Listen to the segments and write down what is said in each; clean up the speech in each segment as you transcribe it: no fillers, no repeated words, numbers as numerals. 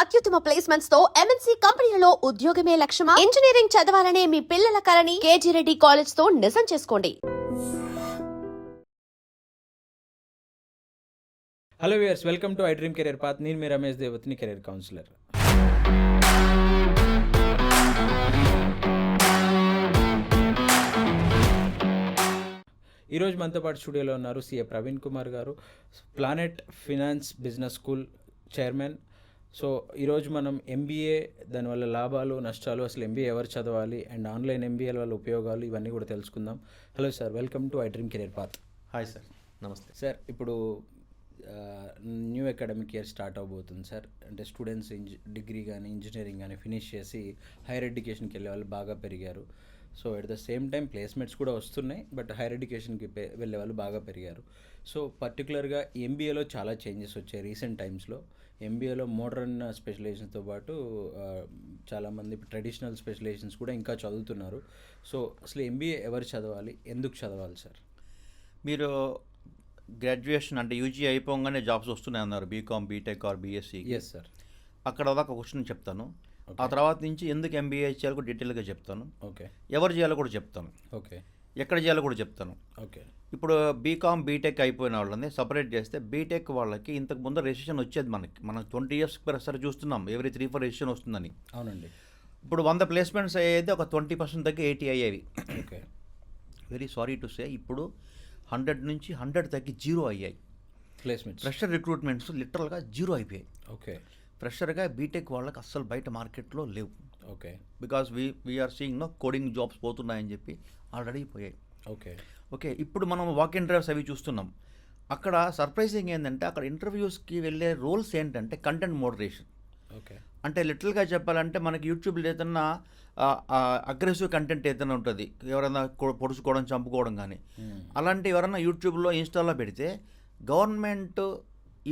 అత్యుత్తమ ప్లేస్మెంట్స్ తో ఎంఎన్సీ కంపెనీలలో ఉద్యోగమే లక్ష్యమా? ఇంజనీరింగ్ చదవాలనే మీ పిల్లల కలని కేజీ రెడ్డి కాలేజ్ తో నిజం చేసుకోండి. Hello viewers, welcome to I dream career path. నేను మీ రమేష్ దేవతిని, కెరీర్ కౌన్సిలర్. ఈరోజు మనతో పాటు స్టూడియోలో ఉన్నారు సిఏ ప్రవీణ్ కుమార్ గారు, planet finance business school chairman. So ఈరోజు మనం ఎంబీఏ, దానివల్ల లాభాలు నష్టాలు, అసలు ఎంబీఏ ఎవరు చదవాలి అండ్ ఆన్లైన్ ఎంబీఏల వల్ల ఉపయోగాలు, ఇవన్నీ కూడా తెలుసుకుందాం. Hello sir, welcome to I dream career path. Hi sir, నమస్తే సార్. ఇప్పుడు న్యూ అకాడమిక్ ఇయర్ స్టార్ట్ అవబోతుంది సార్. అంటే స్టూడెంట్స్ డిగ్రీ కానీ ఇంజనీరింగ్ కానీ ఫినిష్ చేసి హైయర్ ఎడ్యుకేషన్కి వెళ్ళే వాళ్ళు బాగా పెరిగారు. So at the same time placements కూడా వస్తున్నాయి, బట్ హైయర్ ఎడ్యుకేషన్కి వెళ్ళే వాళ్ళు బాగా పెరిగారు. సో పర్టికులర్గా ఎంబీఏలో చాలా చేంజెస్ వచ్చాయి రీసెంట్ టైమ్స్లో. ఎంబీఏలో మోడర్న్ స్పెషలైజేషన్తో పాటు చాలామంది ట్రెడిషనల్ స్పెషలైజేషన్స్ కూడా ఇంకా చదువుతున్నారు. సో అసలు ఎంబీఏ ఎవరు చదవాలి, ఎందుకు చదవాలి సార్? మీరు గ్రాడ్యుయేషన్ అంటే యూజీ అయిపోగానే జాబ్స్ వస్తున్నాయి అన్నారు, BCom, BTech or BSc. Yes sir. అక్కడ దాకా క్వశ్చన్ చెప్తాను. ఆ తర్వాత నుంచి ఎందుకు ఎంబీఏ చేయాలో కూడా డీటెయిల్గా చెప్తాను. ఓకే. ఎవరు చేయాలో కూడా చెప్తాను. ఓకే. ఎక్కడ చేయాలో కూడా చెప్తాను. ఓకే. ఇప్పుడు బీకామ్, బీటెక్ అయిపోయిన వాళ్ళని సపరేట్ చేస్తే బీటెక్ వాళ్ళకి ఇంతకు ముందు రిజిస్ట్రేషన్ వచ్చేది. మనం 20 years ఒకసారి చూస్తున్నాం, ఎవ్రీ 3-4 రిజిస్ట్రేషన్ వస్తుందని. అవునండి. ఇప్పుడు 100 ప్లేస్మెంట్స్ అయ్యేది ఒక 20% తగ్గి 80 అయ్యేవి. Okay. Very sorry to say, ఇప్పుడు 100 నుంచి 100 తగ్గి 0 అయ్యాయి ప్లేస్మెంట్స్. ఫ్రెషర్ రిక్రూట్మెంట్స్ లిటరల్గా 0 అయిపోయాయి. ఓకే. ఫ్రెషర్గా బీటెక్ వాళ్ళకి అస్సలు బయట మార్కెట్లో లేవు. Okay. Because we're seeing coding jobs పోతున్నాయని చెప్పి ఆల్రెడీ పోయాయి. ఓకే. ఓకే. ఇప్పుడు మనం వాక్ ఇన్ డ్రైవ్స్ అవి చూస్తున్నాం. అక్కడ సర్ప్రైజింగ్ ఏంటంటే అక్కడ ఇంటర్వ్యూస్కి వెళ్ళే రోల్స్ ఏంటంటే కంటెంట్ మోడరేషన్. ఓకే. అంటే లిటరల్గా చెప్పాలంటే మనకి యూట్యూబ్లో ఏదన్నా అగ్రెసివ్ కంటెంట్ ఏదైనా ఉంటుంది, ఎవరైనా పొడుచుకోవడం, చంపుకోవడం కానీ అలాంటి ఎవరైనా యూట్యూబ్లో, ఇన్స్టాలో పెడితే government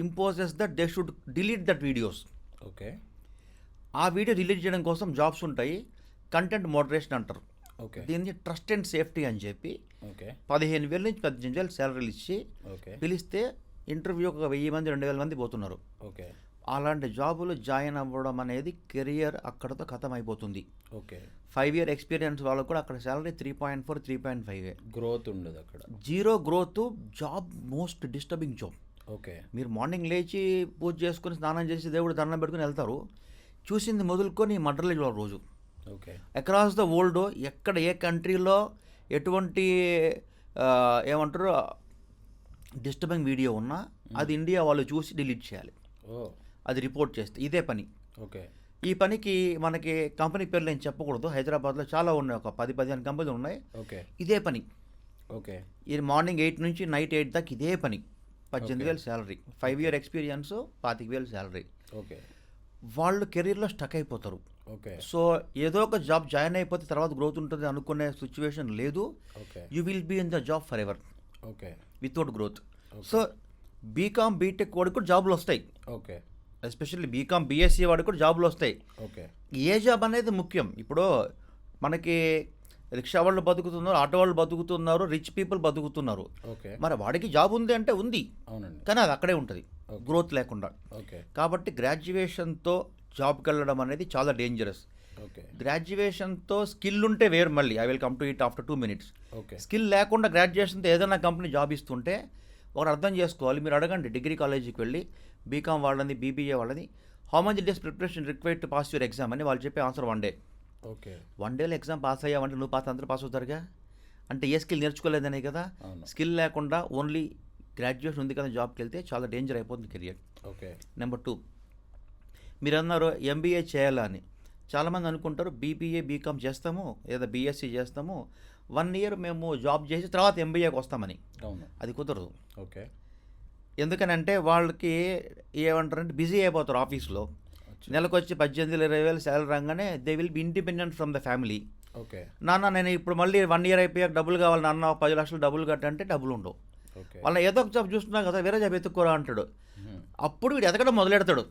imposes that they should delete that videos. Okay. ఆ వీడియో డిలీట్ చేయడం కోసం జాబ్స్ ఉంటాయి, కంటెంట్ మోడరేషన్ అంటారు. ఓకే. దీన్ని ట్రస్ట్ అండ్ సేఫ్టీ అని చెప్పి ఓకే 15,000 నుంచి 18,000 శాలరీలు ఇచ్చి ఓకే పిలిస్తే ఇంటర్వ్యూ ఒక 1000 మంది 2,000 మంది పోతున్నారు. ఓకే. అలాంటి జాబులు జాయిన్ అవ్వడం అనేది కెరియర్ అక్కడతో ఖతం అయిపోతుంది. ఓకే. 5 year ఎక్స్పీరియన్స్ వాళ్ళకు కూడా అక్కడ శాలరీ 3.4, 3.5. గ్రోత్ ఉండదు అక్కడ. 0 growth. Job most disturbing job. Okay. మీరు మార్నింగ్ లేచి పూజ చేసుకుని స్నానం చేసి దేవుడు దండం పెట్టుకుని వెళ్తారు, చూసింది మొదలుకొని మర్డర్లు రోజు. ఓకే. అక్రాస్ ద వరల్డ్ ఎక్కడ ఏ కంట్రీలో ఎటువంటి ఏమంటారు డిస్టర్బింగ్ వీడియో ఉన్నా అది ఇండియా వాళ్ళు చూసి డిలీట్ చేయాలి. అది రిపోర్ట్ చేస్తే ఇదే పని. ఓకే. ఈ పనికి మనకి కంపెనీ పేర్లు నేను చెప్పకూడదు, హైదరాబాద్లో చాలా ఉన్నాయి, ఒక 10-15 కంపెనీలు ఉన్నాయి. ఓకే. ఇదే పని. ఓకే. ఇది మార్నింగ్ 8 నుంచి నైట్ 8 దాకా ఇదే పని. 18,000 salary, 5 year experience, 25,000 salary. Okay. వాళ్ళు కెరీర్లో స్టక్ అయిపోతారు. ఓకే. సో ఏదో ఒక జాబ్ జాయిన్ అయిపోతే తర్వాత గ్రోత్ ఉంటుంది అనుకునే సిచ్యువేషన్ లేదు. Okay. You will be in the job forever okay. Without growth. So BCom, BTech వాడికి కూడా జాబులు వస్తాయి. ఓకే. ఎస్పెషల్లీ బీకామ్, బీఎస్సీ వాడికి కూడా జాబులు వస్తాయి. ఓకే. ఏ జాబ్ అనేది ముఖ్యం. ఇప్పుడు మనకి రిక్షా వాళ్ళు బతుకుతున్నారు, ఆటో వాళ్ళు బతుకుతున్నారు, రిచ్ పీపుల్ బతుకుతున్నారు. ఓకే. మరి వాడికి జాబ్ ఉంది అంటే ఉంది, అవునండి, కానీ అది అక్కడే ఉంటుంది, గ్రోత్ లేకుండా. ఓకే. కాబట్టి గ్రాడ్యుయేషన్తో జాబ్కి వెళ్ళడం అనేది చాలా డేంజరస్. ఓకే. గ్రాడ్యుయేషన్తో స్కిల్ ఉంటే వేరు, మళ్ళీ I will come to it after 2 minutes. Okay. Skill లేకుండా గ్రాడ్యుయేషన్తో ఏదైనా కంపెనీ జాబ్ ఇస్తుంటే ఒకరు అర్థం చేసుకోవాలి. మీరు అడగండి డిగ్రీ కాలేజీకి వెళ్ళి బీకామ్ వాళ్ళని, బీబీఏ వాళ్ళని, how much days preparation required to pass your exam అని వాళ్ళు చెప్పే ఆన్సర్ 1 day. ఓకే. 1 dayలో ఎగ్జామ్ పాస్ అయ్యావంటే నువ్వు పాస్, అందరూ పాస్ అవుతారుగా. అంటే ఏ స్కిల్ నేర్చుకోలేదనే కదా. స్కిల్ లేకుండా ఓన్లీ గ్రాడ్యుయేషన్ ఉంది కదా జాబ్కి వెళ్తే చాలా డేంజర్ అయిపోతుంది కెరియర్. ఓకే. నెంబర్ 2, మీరు అన్నారు ఎంబీఏ చేయాలా అని. చాలామంది అనుకుంటారు బీబీఏ, బీకామ్ చేస్తాము లేదా బీఎస్సీ చేస్తాము, 1 year మేము జాబ్ చేసి తర్వాత ఎంబీఏకి వస్తామని. అవును, అది కుదరదు. ఓకే. ఎందుకనంటే వాళ్ళకి ఏమంటారంటే బిజీ అయిపోతారు ఆఫీస్లో. నెలకు వచ్చి 18,000-20,000 శాలరీ రాగానే they will be independent from the family. Okay. నాన్న నేను ఇప్పుడు మళ్ళీ 1 year అయిపోయాక డబ్బులు కావాలి నాన్న, 10 లక్షలు డబ్బులు కట్టంటే డబ్బులు ఉండవు. ఓకే. వాళ్ళ ఏదో ఒక జాబ్ చూస్తున్నా కదా, వేరే జాబ్ ఎత్తుక్కోరా అంటాడు. అప్పుడు వీడు ఎదగడం మొదలెడతాడు.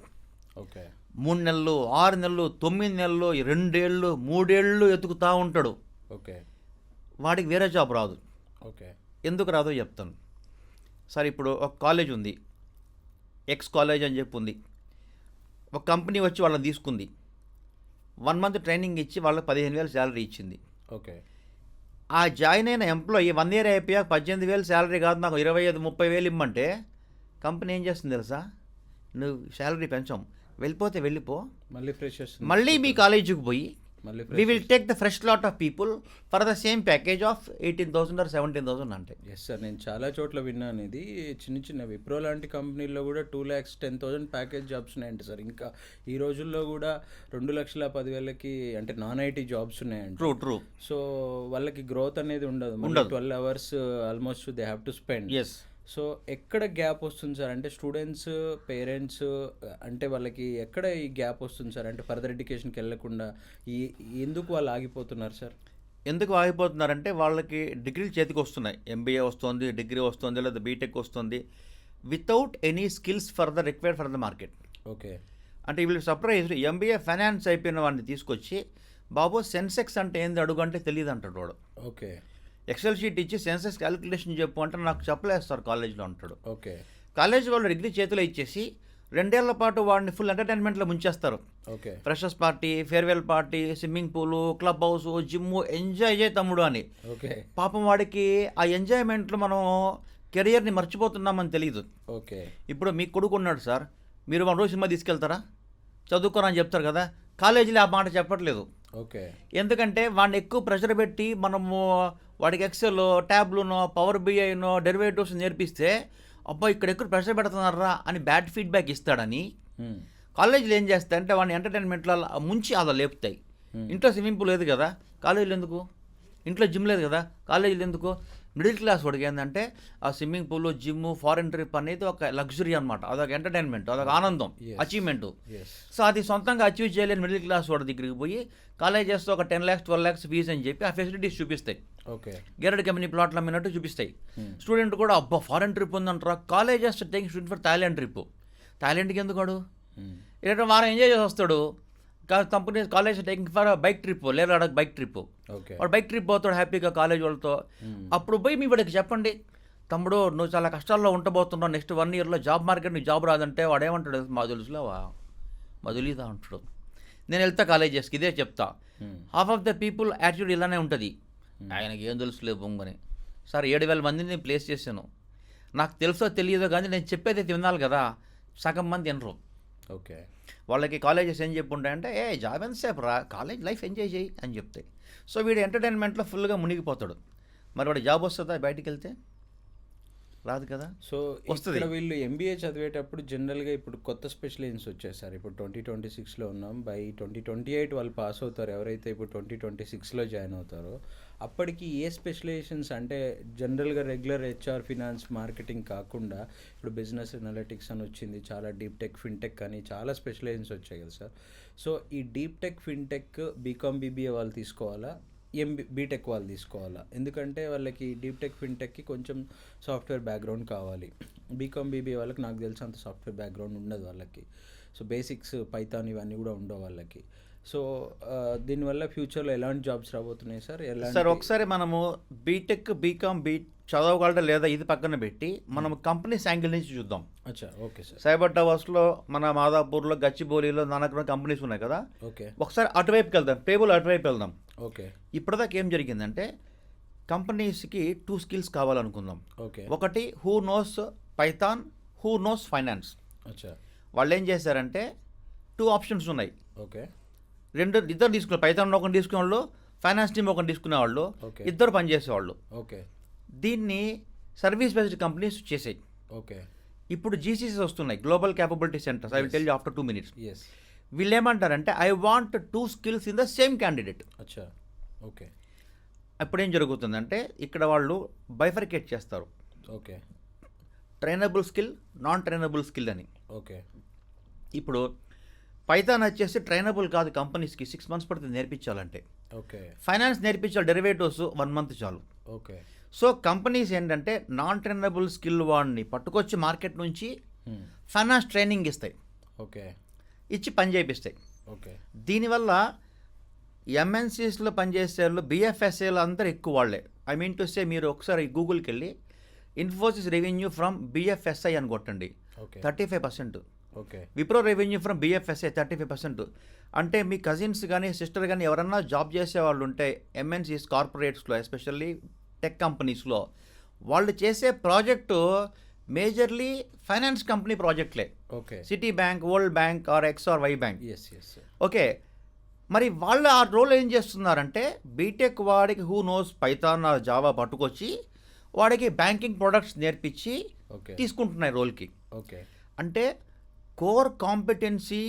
ఓకే. 3 నెలలు, 6 నెలలు, 9 నెలలు, 2 ఏళ్ళు, 3 ఏళ్ళు ఎత్తుకుతూ ఉంటాడు. ఓకే. వాడికి వేరే జాబ్ రాదు. ఓకే. ఎందుకు రాదో చెప్తాను. సరే, ఇప్పుడు ఒక కాలేజ్ ఉంది, ఎక్స్ కాలేజ్ అని చెప్పి ఉంది. ఒక కంపెనీ వచ్చి వాళ్ళని తీసుకుంది, 1 మంత్ ట్రైనింగ్ ఇచ్చి వాళ్ళకి 15,000 శాలరీ ఇచ్చింది. ఓకే. ఆ జాయిన్ అయిన ఎంప్లాయీ 1 ఇయర్ అయిపోయాక 18,000 శాలరీ కాదు నాకు 25,000-30,000 ఇమ్మంటే కంపెనీ ఏం చేస్తుంది తెలుసా? నువ్వు శాలరీ పెంచాం, వెళ్ళిపోతే వెళ్ళిపో, మళ్ళీ ఫ్రెషర్స్ మళ్ళీ మీ కాలేజీకి పోయి మళ్ళీ we will take the fresh lot of people for the same package of 18,000 or 17,000 అంటే. ఎస్ సార్, నేను చాలా చోట్ల విన్నాను ఇది. చిన్న చిన్న విప్రో లాంటి కంపెనీల్లో కూడా 2,10,000 ప్యాకేజ్ జాబ్స్ ఉన్నాయంట సార్. ఇంకా ఈ రోజుల్లో కూడా 2,10,000కి అంటే నాన్ ఐటీ జాబ్స్ ఉన్నాయంట. ట్రూ. సో వాళ్ళకి గ్రోత్ అనేది ఉండదు. 12 hours almost they have to spend. Yes. So ఎక్కడ గ్యాప్ వస్తుంది సార్? అంటే స్టూడెంట్స్ పేరెంట్స్ అంటే వాళ్ళకి ఎక్కడ ఈ గ్యాప్ వస్తుంది సార్? అంటే ఫర్దర్ ఎడ్యుకేషన్కి వెళ్ళకుండా ఎందుకు వాళ్ళు ఆగిపోతున్నారు సార్? ఎందుకు ఆగిపోతున్నారంటే వాళ్ళకి డిగ్రీలు చేతికి వస్తున్నాయి, ఎంబీఏ వస్తుంది, డిగ్రీ వస్తుంది, లేదా బీటెక్ వస్తుంది, without any skills for the required for the market. Okay. అంటే వీళ్ళు సర్ప్రైజ్ ఎంబీఏ ఫైనాన్స్ అయిపోయిన వాడిని తీసుకొచ్చి బాబు సెన్సెక్స్ అంటే ఏంది అడుగు అంటే తెలియదు అంటాడు వాడు. ఓకే. ఎక్సెల్ షీట్ ఇచ్చి సెన్సెక్స్ క్యాలిక్యులేషన్ చెప్పు అంటే నాకు చెప్పలేస్తారు కాలేజ్లో అంటాడు. ఓకే. కాలేజ్ వాళ్ళు డిగ్రీ చేతిలో ఇచ్చేసి 2 ఏళ్ల పాటు వాడిని ఫుల్ ఎంటర్టైన్మెంట్లో ముంచేస్తారు. Okay. Freshers party, farewell party, swimming పూలు, క్లబ్ హౌస్, జిమ్, ఎంజాయ్ చేయి తమ్ముడు అని. ఓకే. పాపం వాడికి ఆ ఎంజాయ్మెంట్లో మనం కెరియర్ని మర్చిపోతున్నామని తెలియదు. ఓకే. ఇప్పుడు మీ కొడుకు ఉన్నాడు సార్, మీరు 1 రోజు సినిమా తీసుకెళ్తారా? చదువుకోరా అని చెప్తారు కదా. కాలేజీలో ఆ మాట చెప్పట్లేదు. ఓకే. ఎందుకంటే వాడిని ఎక్కువ ప్రెషర్ పెట్టి మనము వాడికి ఎక్సెల్, ట్యాబ్లునో, పవర్ బిఐనో, డెరివేటివ్స్ నేర్పిస్తే అబ్బా ఇక్కడ ఎక్కువ ప్రెషర్ పెడుతున్నారా అని బ్యాడ్ ఫీడ్బ్యాక్ ఇస్తాడని కాలేజీలో ఏం చేస్తాయంటే వాడిని ఎంటర్టైన్మెంట్లో ముంచి అలా లేపుతాయి. ఇంట్లో స్విమ్మింగ్ పూల్ లేదు కదా, కాలేజీలో ఎందుకు? ఇంట్లో జిమ్ లేదు కదా, కాలేజీలో ఎందుకు? మిడిల్ క్లాస్ వాడికి ఏంటంటే ఆ swimming pool, gym, foreign trip అనేది ఒక లగ్జరీ అనమాట, అదొక ఎంటర్టైన్మెంట్, అదొక ఆనందం, అచీవ్మెంట్. సో అది సొంతంగా అచీవ్ చేయలేని మిడిల్ క్లాస్ వాడి దగ్గరికి పోయి కాలేజెస్ ఒక 10 lakhs 12 lakhs ఫీజు అని చెప్పి ఆ ఫెసిలిటీస్ చూపిస్తాయి. ఓకే. గెరడ్ కంపెనీ ప్లాట్లు అమ్మినట్టు చూపిస్తాయి. స్టూడెంట్ కూడా అబ్బా ఫారెన్ ట్రిప్ ఉందంటారా, colleges taking student for Thailand trip. థాయిలాండ్కి ఎందుకు వాడు? ఇలా వారం ఎంజాయ్ చేసి వస్తాడు. Company college taking for bike trip, లేదా బైక్ ట్రిప్, వాడు బైక్ ట్రిప్ పోతాడు హ్యాపీగా కాలేజ్ వాళ్ళతో. అప్పుడు పోయి మీ వాడికి చెప్పండి, తమ్ముడు నువ్వు చాలా కష్టాల్లో ఉండబోతున్నావు, నెక్స్ట్ 1 yearలో జాబ్ మార్కెట్ నీకు జాబ్ రాదంటే వాడు ఏమంటాడు? మా తెలుసులేవా, మా తెలీదా అంటాడు. నేను వెళ్తా కాలేజెస్కి ఇదే చెప్తా. Half of the people attitude ఇలానే ఉంటుంది, ఆయనకి ఏం తెలుసులే బొంగని. సార్ 7,000 మందిని నేను ప్లేస్ చేశాను, నాకు తెలుసో తెలియదో కానీ నేను చెప్పేది వినాలి కదా. సగం మంది వినరు. ఓకే. వాళ్ళకి కాలేజెస్ ఏం చెప్పుంటాయంటే జాబ్ ఎంతసేపు రా, కాలేజ్ లైఫ్ ఎంజాయ్ చేయి అని చెప్తాయి. సో వీడు ఎంటర్టైన్మెంట్లో ఫుల్గా మునిగిపోతాడు. మరి వాడు జాబ్ వస్తుందా బయటికి వెళ్తే? రాదు కదా. సో ఇక్కడ వీళ్ళు ఎంబీఏ చదివేటప్పుడు జనరల్గా ఇప్పుడు కొత్త స్పెషలైజేషన్స్ వచ్చాయి సార్. ఇప్పుడు 2026లో ఉన్నాం, బై 2028 వాళ్ళు పాస్ అవుతారు. ఎవరైతే ఇప్పుడు 2026లో జాయిన్ అవుతారో అప్పటికి ఏ స్పెషలైజేషన్స్ అంటే జనరల్గా రెగ్యులర్ హెచ్ఆర్, ఫినాన్స్, మార్కెటింగ్ కాకుండా ఇప్పుడు బిజినెస్ అనలిటిక్స్ అని వచ్చింది, చాలా డీప్ టెక్, ఫిన్టెక్ అని చాలా స్పెషలైజేషన్స్ వచ్చాయి కదా సార్. సో ఈ deep tech, fintech BCom, BBA వాళ్ళు తీసుకోవాలా, బీటెక్ వాళ్ళు తీసుకోవాలా? ఎందుకంటే వాళ్ళకి డీప్ టెక్, ఫిన్టెక్కి కొంచెం సాఫ్ట్వేర్ బ్యాక్గ్రౌండ్ కావాలి. బీకామ్, బీబీఏ వాళ్ళకి నాకు తెలిసి అంత సాఫ్ట్వేర్ బ్యాక్గ్రౌండ్ ఉండదు వాళ్ళకి. సో బేసిక్స్, పైథాన్ ఇవన్నీ కూడా ఉండవు వాళ్ళకి. సో దీనివల్ల ఫ్యూచర్లో ఎలాంటి జాబ్స్ రాబోతున్నాయి సార్? సార్ ఒకసారి మనము బీటెక్, బీకామ్ చదవగలరా లేదా ఇది పక్కన పెట్టి మనం కంపెనీ యాంగిల్ నుంచి చూద్దాం. అచ్చా, ఓకే సార్. సైబర్ టవర్స్లో, మన మాదాపూర్లో, గచ్చిబౌలిలో నానా కంపెనీస్ ఉన్నాయి కదా. ఓకే. ఒకసారి అటువైపుకి వెళ్దాం, టేబుల్ అటువైపు వెళ్దాం. ఓకే. ఇప్పటిదాకా ఏం జరిగిందంటే కంపెనీస్కి 2 skills కావాలనుకుందాం. ఓకే. ఒకటి who knows Python, who knows finance. అచ్చా. వాళ్ళు ఏం చేశారంటే 2 options ఉన్నాయి. ఓకే. ఇద్దరు తీసుకున్నారు, పైథాన్ ఒకటి తీసుకునే వాళ్ళు, ఫైనాన్స్ టీమ్ ఒకటి తీసుకునేవాళ్ళు, ఇద్దరు పనిచేసేవాళ్ళు. ఓకే. దీన్ని సర్వీస్ బేస్డ్ కంపెనీస్ చేసాయి. ఓకే. ఇప్పుడు జీసీసీస్ వస్తున్నాయి, global capability centres. I will tell you after 2 minutes. Yes. వీళ్ళు ఏమంటారంటే I want 2 skills in the same candidate. అచ్చా. ఓకే. అప్పుడు ఏం జరుగుతుందంటే ఇక్కడ వాళ్ళు బైఫర్కేట్ చేస్తారు, okay. Trainable skill, non trainable skill అని. ఓకే. ఇప్పుడు పైథాన్ వచ్చేసి ట్రైనబుల్ కాదు, కంపెనీస్కి 6 months పడుతుంది నేర్పించాలంటే. ఓకే. ఫైనాన్స్ నేర్పించాలి, డెరివేటివ్స్ 1 month చాలు. ఓకే. సో కంపెనీస్ ఏంటంటే నాన్ ట్రైనబుల్ స్కిల్ వాడిని పట్టుకొచ్చి మార్కెట్ నుంచి ఫైనాన్స్ ట్రైనింగ్ ఇస్తాయి. ఓకే. ఇచ్చి పని చేపిస్తాయి. ఓకే. దీనివల్ల ఎంఎన్సీస్లో పనిచేసే వాళ్ళు, బిఎఫ్ఎస్ఏలు అందరూ ఎక్కువ వాళ్ళే. ఐ మీన్ టు సే మీరు ఒకసారి గూగుల్కి వెళ్ళి ఇన్ఫోసిస్ రెవెన్యూ ఫ్రమ్ బిఎఫ్ఎస్ఐ అని కొట్టండి, okay. 35%. Okay. Wipro revenue from BFSA 35%. అంటే మీ కజిన్స్ కానీ సిస్టర్ కానీ ఎవరన్నా జాబ్ చేసే వాళ్ళు ఉంటే ఎంఎన్సీస్ కార్పొరేట్స్లో ఎస్పెషల్లీ టెక్ కంపెనీస్లో వాళ్ళు చేసే ప్రాజెక్టు మేజర్లీ ఫైనాన్స్ కంపెనీ ప్రాజెక్ట్లే. Okay. Citi bank, world bank or X or Y bank. Yes. Okay. మరి వాళ్ళు ఆ రోల్ ఏం చేస్తున్నారంటే బీటెక్ వాడికి who knows Python or Java పట్టుకొచ్చి వాడికి బ్యాంకింగ్ ప్రొడక్ట్స్ నేర్పించి ఓకే. తీసుకుంటున్నాయి రోల్కి. ఓకే. అంటే కోర్ కాంపిటెన్సీ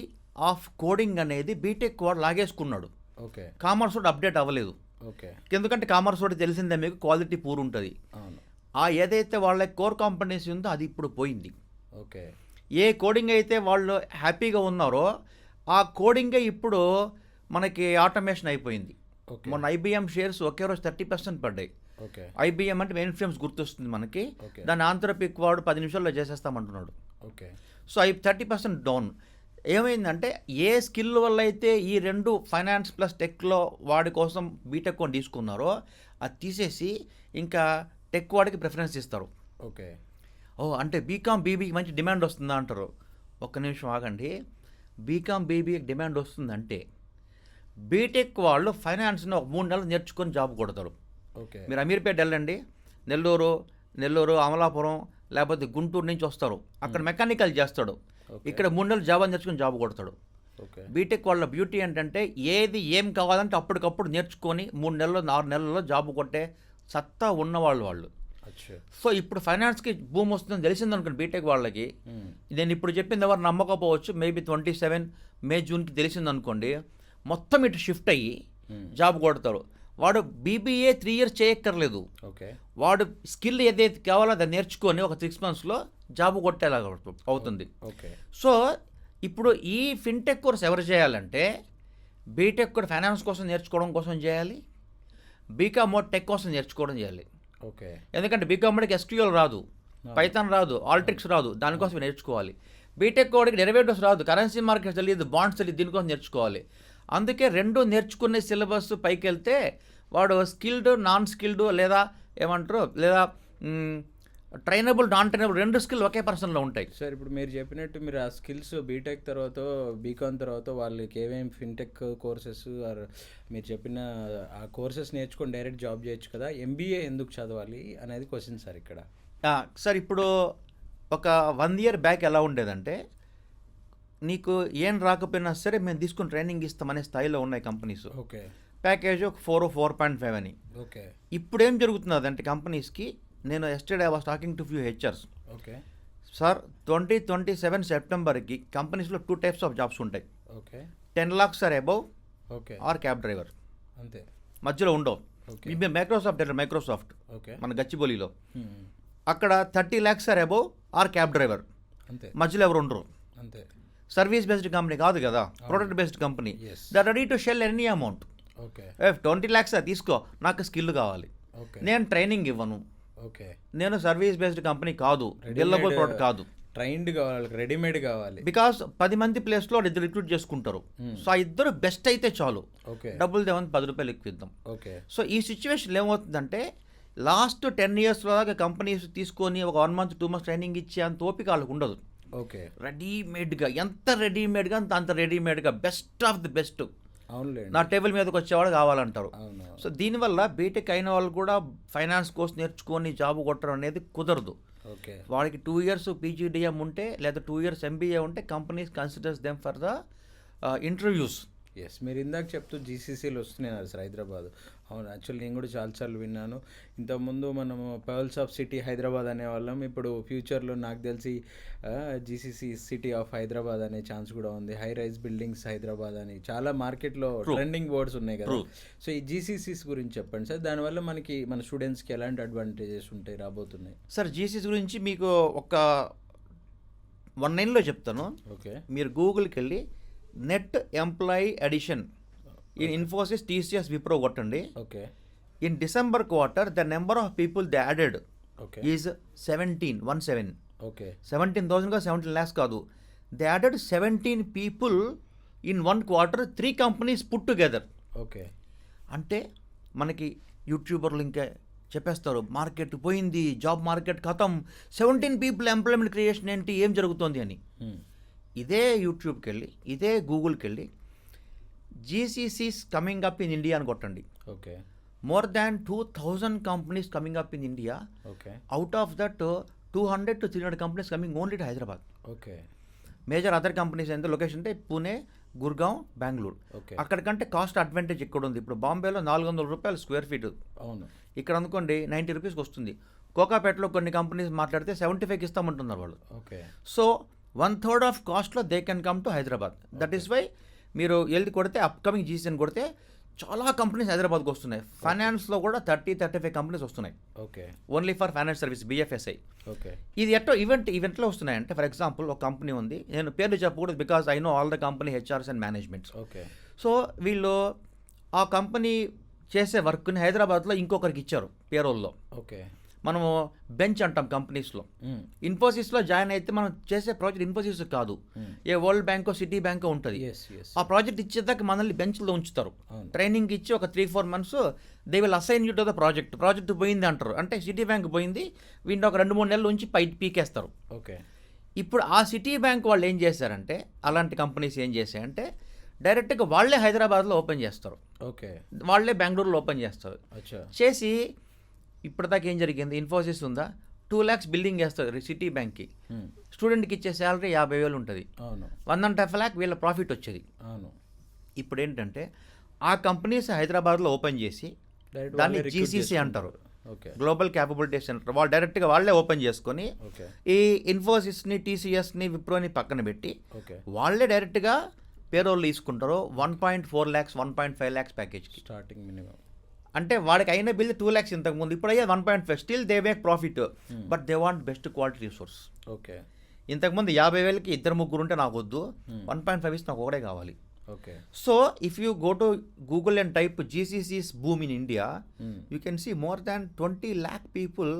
ఆఫ్ కోడింగ్ అనేది బీటెక్ వాడు లాగేసుకున్నాడు. ఓకే. కామర్స్ వాడు అప్డేట్ అవ్వలేదు. ఓకే. ఎందుకంటే కామర్స్ వాడు తెలిసిందే మీకు క్వాలిటీ పూర్ ఉంటుంది. అవును. ఆ ఏదైతే వాళ్ళ కోర్ కాంపిటెన్సీ ఉందో అది ఇప్పుడు పోయింది. ఓకే. ఏ కోడింగ్ అయితే వాళ్ళు హ్యాపీగా ఉన్నారో ఆ కోడింగే ఇప్పుడు మనకి ఆటోమేషన్ అయిపోయింది. ఓకే. మొన్న ఐబిఎం షేర్స్ ఒకే రోజు 30% పడ్డాయి. ఓకే. ఐబిఎం అంటే మెయిన్ ఫ్రేమ్స్ గుర్తొస్తుంది మనకి. ఓకే. దాన్ని ఆంథ్రోపిక్ వాడు 10 నిమిషాల్లో చేసేస్తామంటున్నాడు. ఓకే. So 30% down. ఏమైందంటే ఏ స్కిల్ వల్ల అయితే ఈ రెండు ఫైనాన్స్ ప్లస్ టెక్లో వాడి కోసం బీటెక్ అని తీసుకున్నారో అది తీసేసి ఇంకా టెక్ వాడికి ప్రిఫరెన్స్ ఇస్తారు. ఓకే. అంటే బీకామ్ బీబీకి మంచి డిమాండ్ వస్తుందా అంటారు. ఒక్క నిమిషం ఆగండి. బీకామ్ బీబీకి డిమాండ్ వస్తుందంటే బీటెక్ వాళ్ళు ఫైనాన్స్ని ఒక 3 నెలలు నేర్చుకొని జాబ్ కొడతారు. ఓకే. మీరు అమీర్పేట వెళ్ళండి, నెల్లూరు అమలాపురం లేకపోతే గుంటూరు నుంచి వస్తారు. అక్కడ మెకానికల్ చేస్తాడు. ఇక్కడ 3 నెలలు జాబ్ నేర్చుకుని జాబ్ కొడతాడు. ఓకే. బీటెక్ వాళ్ళ బ్యూటీ ఏంటంటే ఏది ఏం కావాలంటే అప్పటికప్పుడు నేర్చుకొని 3 నెలలు 4 నెలల్లో జాబ్ కొట్టే సత్తా ఉన్నవాళ్ళు వాళ్ళు. సో ఇప్పుడు ఫైనాన్స్కి భూమి వస్తుందని తెలిసిందనుకోండి బీటెక్ వాళ్ళకి. నేను ఇప్పుడు చెప్పింది ఎవరు నమ్మకపోవచ్చు. మేబీ 27 మే జూన్కి తెలిసిందనుకోండి, మొత్తం ఇటు షిఫ్ట్ అయ్యి జాబ్ కొడతారు. వాడు బీబీఏ 3 years చేయక్కర్లేదు. ఓకే. వాడు స్కిల్ ఏదైతే కావాలో అది నేర్చుకొని ఒక 6 monthsలో జాబ్ కొట్టేలాగా అవుతుంది. ఓకే. సో ఇప్పుడు ఈ ఫిన్టెక్ కోర్స్ ఎవరు చేయాలంటే బీటెక్ కూడా ఫైనాన్స్ కోసం నేర్చుకోవడం కోసం చేయాలి, బీకామ్ టెక్ కోసం నేర్చుకోవడం చేయాలి. ఓకే. ఎందుకంటే బీకామ్కి ఎస్క్యూఎల్ రాదు, పైథాన్ రాదు, ఆల్ట్రిక్స్ రాదు, దానికోసం నేర్చుకోవాలి. బీటెక్ వాడికి డెరివేటివ్స్ రాదు, కరెన్సీ మార్కెట్స్ తెలియదు, బాండ్స్ తెలియదు, దీనికోసం నేర్చుకోవాలి. అందుకే రెండు నేర్చుకునే సిలబస్ పైకి వెళ్తే వాడు స్కిల్డ్ నాన్ స్కిల్డ్ లేదా ఏమంటారు లేదా ట్రైనబుల్ నాన్ ట్రైనబుల్ 2 స్కిల్ ఒకే పర్సన్లో ఉంటాయి. సార్ ఇప్పుడు మీరు చెప్పినట్టు మీరు ఆ స్కిల్స్ బీటెక్ తర్వాత బీకామ్ తర్వాత వాళ్ళకి ఏమేమి ఫిన్టెక్ కోర్సెస్ ఆర్ మీరు చెప్పిన ఆ కోర్సెస్ నేర్చుకొని డైరెక్ట్ జాబ్ చేయొచ్చు కదా, ఎంబీఏ ఎందుకు చదవాలి అనేది క్వశ్చన్ సార్ ఇక్కడ. సార్ ఇప్పుడు ఒక 1 year బ్యాక్ ఎలా ఉండేదంటే నీకు ఏం రాకపోయినా సరే మేము తీసుకుని ట్రైనింగ్ ఇస్తామనే స్థాయిలో ఉన్నాయి కంపెనీస్. ఓకే. ప్యాకేజ్ ఒక 4.5 అని. ఓకే. ఇప్పుడు ఏం జరుగుతున్నది అంటే కంపెనీస్కి, నేను yesterday I was talking to few HRs. Okay. Sir 2027 సెప్టెంబర్కి కంపెనీస్లో 2 types ఆఫ్ జాబ్స్ ఉంటాయి. Okay. 10 lakhs or above okay. Or cab driver, అంతే, మధ్యలో ఉండవు. ఓకే. ఇప్పుడు మైక్రోసాఫ్ట్ ఓకే. మన గచ్చిబౌలిలో అక్కడ 30 lakhs or above or cab driver, అంతే, మధ్యలో ఎవరు ఉండరు. అంతే. సర్వీస్ బేస్డ్ కంపెనీ కాదు కదా, product based company. Yes. They ready to shell any amount. Okay. 20 lakhs తీసుకో, నాకు స్కిల్ కావాలి, ఓకే. నేను ట్రైనింగ్ ఇవ్వను, ఓకే. నేను సర్వీస్ బేస్డ్ కంపెనీ కాదు, బిల్లబుల్ ప్రొడక్ట్ కాదు, ట్రైన్డ్ కావాలి, రెడీమేడ్ కావాలి. బికాస్ 10 మంది ప్లేస్లో 2 రిక్రూట్ చేసుకుంటారు. సో ఆ ఇద్దరు బెస్ట్ అయితే చాలు, ఓకే. డబ్బులు దేవని 10 రూపాయలు ఎక్కువ ఇద్దాం. ఓకే. సో ఈ సిచ్యువేషన్ ఏమవుతుందంటే లాస్ట్ 10 years లాగా కంపెనీస్ తీసుకొని ఒక 1 month 2 months ట్రైనింగ్ ఇచ్చే అంత ఓపిక వాళ్ళకు ఉండదు. ఓకే. రెడీమేడ్గా ఎంత రెడీమేడ్గా అంత రెడీమేడ్గా బెస్ట్ ఆఫ్ ది బెస్ట్ అవునులేండి. నా టేబుల్ మీదకి వచ్చేవాడు కావాలంటారు. అవును. సో దీనివల్ల బీటెక్ అయిన వాళ్ళు కూడా ఫైనాన్స్ కోర్స్ నేర్చుకొని జాబ్ కొట్టడం అనేది కుదరదు. ఓకే. వాడికి 2 years పీజీడిఎం ఉంటే లేదా 2 years ఎంబీఏ ఉంటే companies considers them for the interviews. Yes, మీరు ఇందాక చెప్తూ జీసీసీలు వస్తున్నాయి సార్ హైదరాబాద్. అవును, యాక్చువల్లీ నేను కూడా చాలాసార్లు విన్నాను. ఇంతకుముందు మనము పర్ల్స్ ఆఫ్ సిటీ హైదరాబాద్ అనేవాళ్ళం, ఇప్పుడు ఫ్యూచర్లో నాకు తెలిసి జీసీసీ సిటీ ఆఫ్ హైదరాబాద్ అనే ఛాన్స్ కూడా ఉంది. హై రైజ్ బిల్డింగ్స్ హైదరాబాద్ అని చాలా మార్కెట్లో ట్రెండింగ్ వర్డ్స్ ఉన్నాయి కదా. సో ఈ జీసీసీస్ గురించి చెప్పండి సార్, దానివల్ల మనకి మన స్టూడెంట్స్కి ఎలాంటి అడ్వాంటేజెస్ ఉంటాయి రాబోతున్నాయి? సార్ జీసీసీ గురించి మీకు ఒక 1 lineలో చెప్తాను. ఓకే. మీరు గూగుల్కి వెళ్ళి net employee addition in Infosys TCS Wipro కొట్టండి. Okay. In December quarter the number of people they added okay. Is 17. Okay. 17,000 కాదు, 17 lakhs కాదు. They added 17 people in 1 quarter, 3 companies put together. Okay. అంటే మనకి యూట్యూబర్లు ఇంకా చెప్పేస్తారు మార్కెట్ పోయింది, జాబ్ మార్కెట్ ఖతం, 17 people ఎంప్లాయ్మెంట్ క్రియేషన్ ఏంటి, ఏం జరుగుతుంది అని. ఇదే యూట్యూబ్కి వెళ్ళి ఇదే గూగుల్కి వెళ్ళి GCCs coming up in India అని కొట్టండి. Okay. More than 2000 companies coming up in India. Okay. Out of that 200 to 300 companies coming only to Hyderabad. Okay. Major other companies ఎంత లొకేషన్ అంటే పూణే, గుర్గాం, బెంగళూరు. ఓకే. అక్కడికంటే కాస్ట్ అడ్వాంటేజ్ ఇక్కడ ఉంది. ఇప్పుడు బాంబేలో 400 రూపాయలు స్క్వేర్ ఫీట్, అవును. ఇక్కడ అనుకోండి 90 రూపీస్కి వస్తుంది. కోకాపేటలో కొన్ని కంపెనీస్ మాట్లాడితే 75కి ఇస్తామంటున్నారు వాళ్ళు. ఓకే. సో 1/3 ఆఫ్ కాస్ట్లో they can come to Hyderabad. That is why మీరు వెళ్ళి కొడితే అప్కమింగ్ జీసీని కొడితే చాలా కంపెనీస్ హైదరాబాద్కి వస్తున్నాయి. ఫైనాన్స్లో కూడా 30-35 కంపెనీస్ వస్తున్నాయి. Okay. Only for finance service, BFSI. Okay. ఇది ఈవెంట్లో వస్తున్నాయంటే ఫర్ ఎగ్జాంపుల్ ఒక కంపెనీ ఉంది, నేను పేర్లు చెప్పకూడదు because I know all the company HRs and managements. Okay. So వీళ్ళు ఆ కంపెనీ చేసే వర్క్ని హైదరాబాద్లో ఇంకొకరికి ఇచ్చారు పేరోల్లో. ఓకే. మనము బెంచ్ అంటాం కంపెనీస్లో. ఇన్ఫోసిస్లో జాయిన్ అయితే మనం చేసే ప్రాజెక్ట్ ఇన్ఫోసిస్ కాదు, ఏ వరల్డ్ బ్యాంకో సిటీ బ్యాంకో ఉంటుంది. ఆ ప్రాజెక్ట్ ఇచ్చేదాకా మనల్ని బెంచ్లో ఉంచుతారు. ట్రైనింగ్ ఇచ్చి ఒక 3-4 months they will assign you to the project పోయింది అంటారు. అంటే సిటీ బ్యాంక్ పోయింది, వీటిని ఒక 2-3 నెలలు ఉంచి పీకేస్తారు. ఓకే. ఇప్పుడు ఆ సిటీ బ్యాంక్ వాళ్ళు ఏం చేశారంటే, అలాంటి కంపెనీస్ ఏం చేశాయంటే డైరెక్ట్గా వాళ్ళే హైదరాబాద్లో ఓపెన్ చేస్తారు, ఓకే. వాళ్ళే బెంగళూరులో ఓపెన్ చేస్తారు. అచ్చా. చేసి ఇప్పటిదాకా ఏం జరిగింది, ఇన్ఫోసిస్ ఉందా 2 lakhs బిల్డింగ్ చేస్తారు సిటీ బ్యాంక్కి. స్టూడెంట్కి ఇచ్చే శాలరీ 50,000 ఉంటుంది. అవును. 1.5 lakh వీళ్ళ ప్రాఫిట్ వచ్చేది. అవును. ఇప్పుడు ఏంటంటే ఆ కంపెనీస్ హైదరాబాద్లో ఓపెన్ చేసి దాన్ని జీసీసీ అంటారు, గ్లోబల్ క్యాపబిలిటీ సెంటర్. వాళ్ళు డైరెక్ట్గా వాళ్ళే ఓపెన్ చేసుకొని ఈ ఇన్ఫోసిస్ని, TCSని, విప్రోని పక్కన పెట్టి వాళ్ళే డైరెక్ట్గా పేరోళ్ళు తీసుకుంటారు. 1.4 lakhs 1.5 lakhs ప్యాకేజ్కి స్టార్టింగ్ మినిమం. అంటే వాడికి అయిన బిల్ 2 lakhs ఇంతకుముందు, ఇప్పుడు అయ్యే 1.5. Still they make profit, but they want best quality resource. Okay. ఇంతకుముందు 50,000కి 2-3 ఉంటే నాకు వద్దు, 1.5 ఇస్తే నాకు ఒకటే కావాలి. Okay. So if you go to Google and type GCCs boom in India, you can see more than 20 lakh people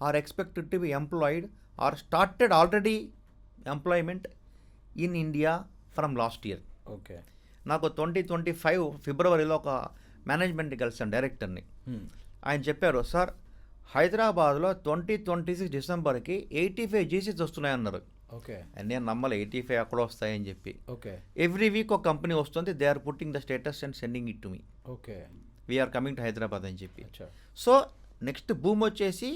are expected to be employed or started already employment in India from last year. Okay. నాకు 2025 ఫిబ్రవరిలో ఒక management కలిసాను డైరెక్టర్ని. ఆయన చెప్పారు, sir హైదరాబాద్లో 2026 డిసెంబర్కి 85 జీసీస్ వస్తున్నాయన్నారు. Okay. నేను నమ్మలే 85 అక్కడ వస్తాయని చెప్పి. ఓకే. ఎవ్రీ వీక్ ఒక కంపెనీ వస్తుంది, they are putting the status and sending it to me. Okay. We're coming to Hyderabad అని చెప్పి. సో నెక్స్ట్ బూమ్ వచ్చేసి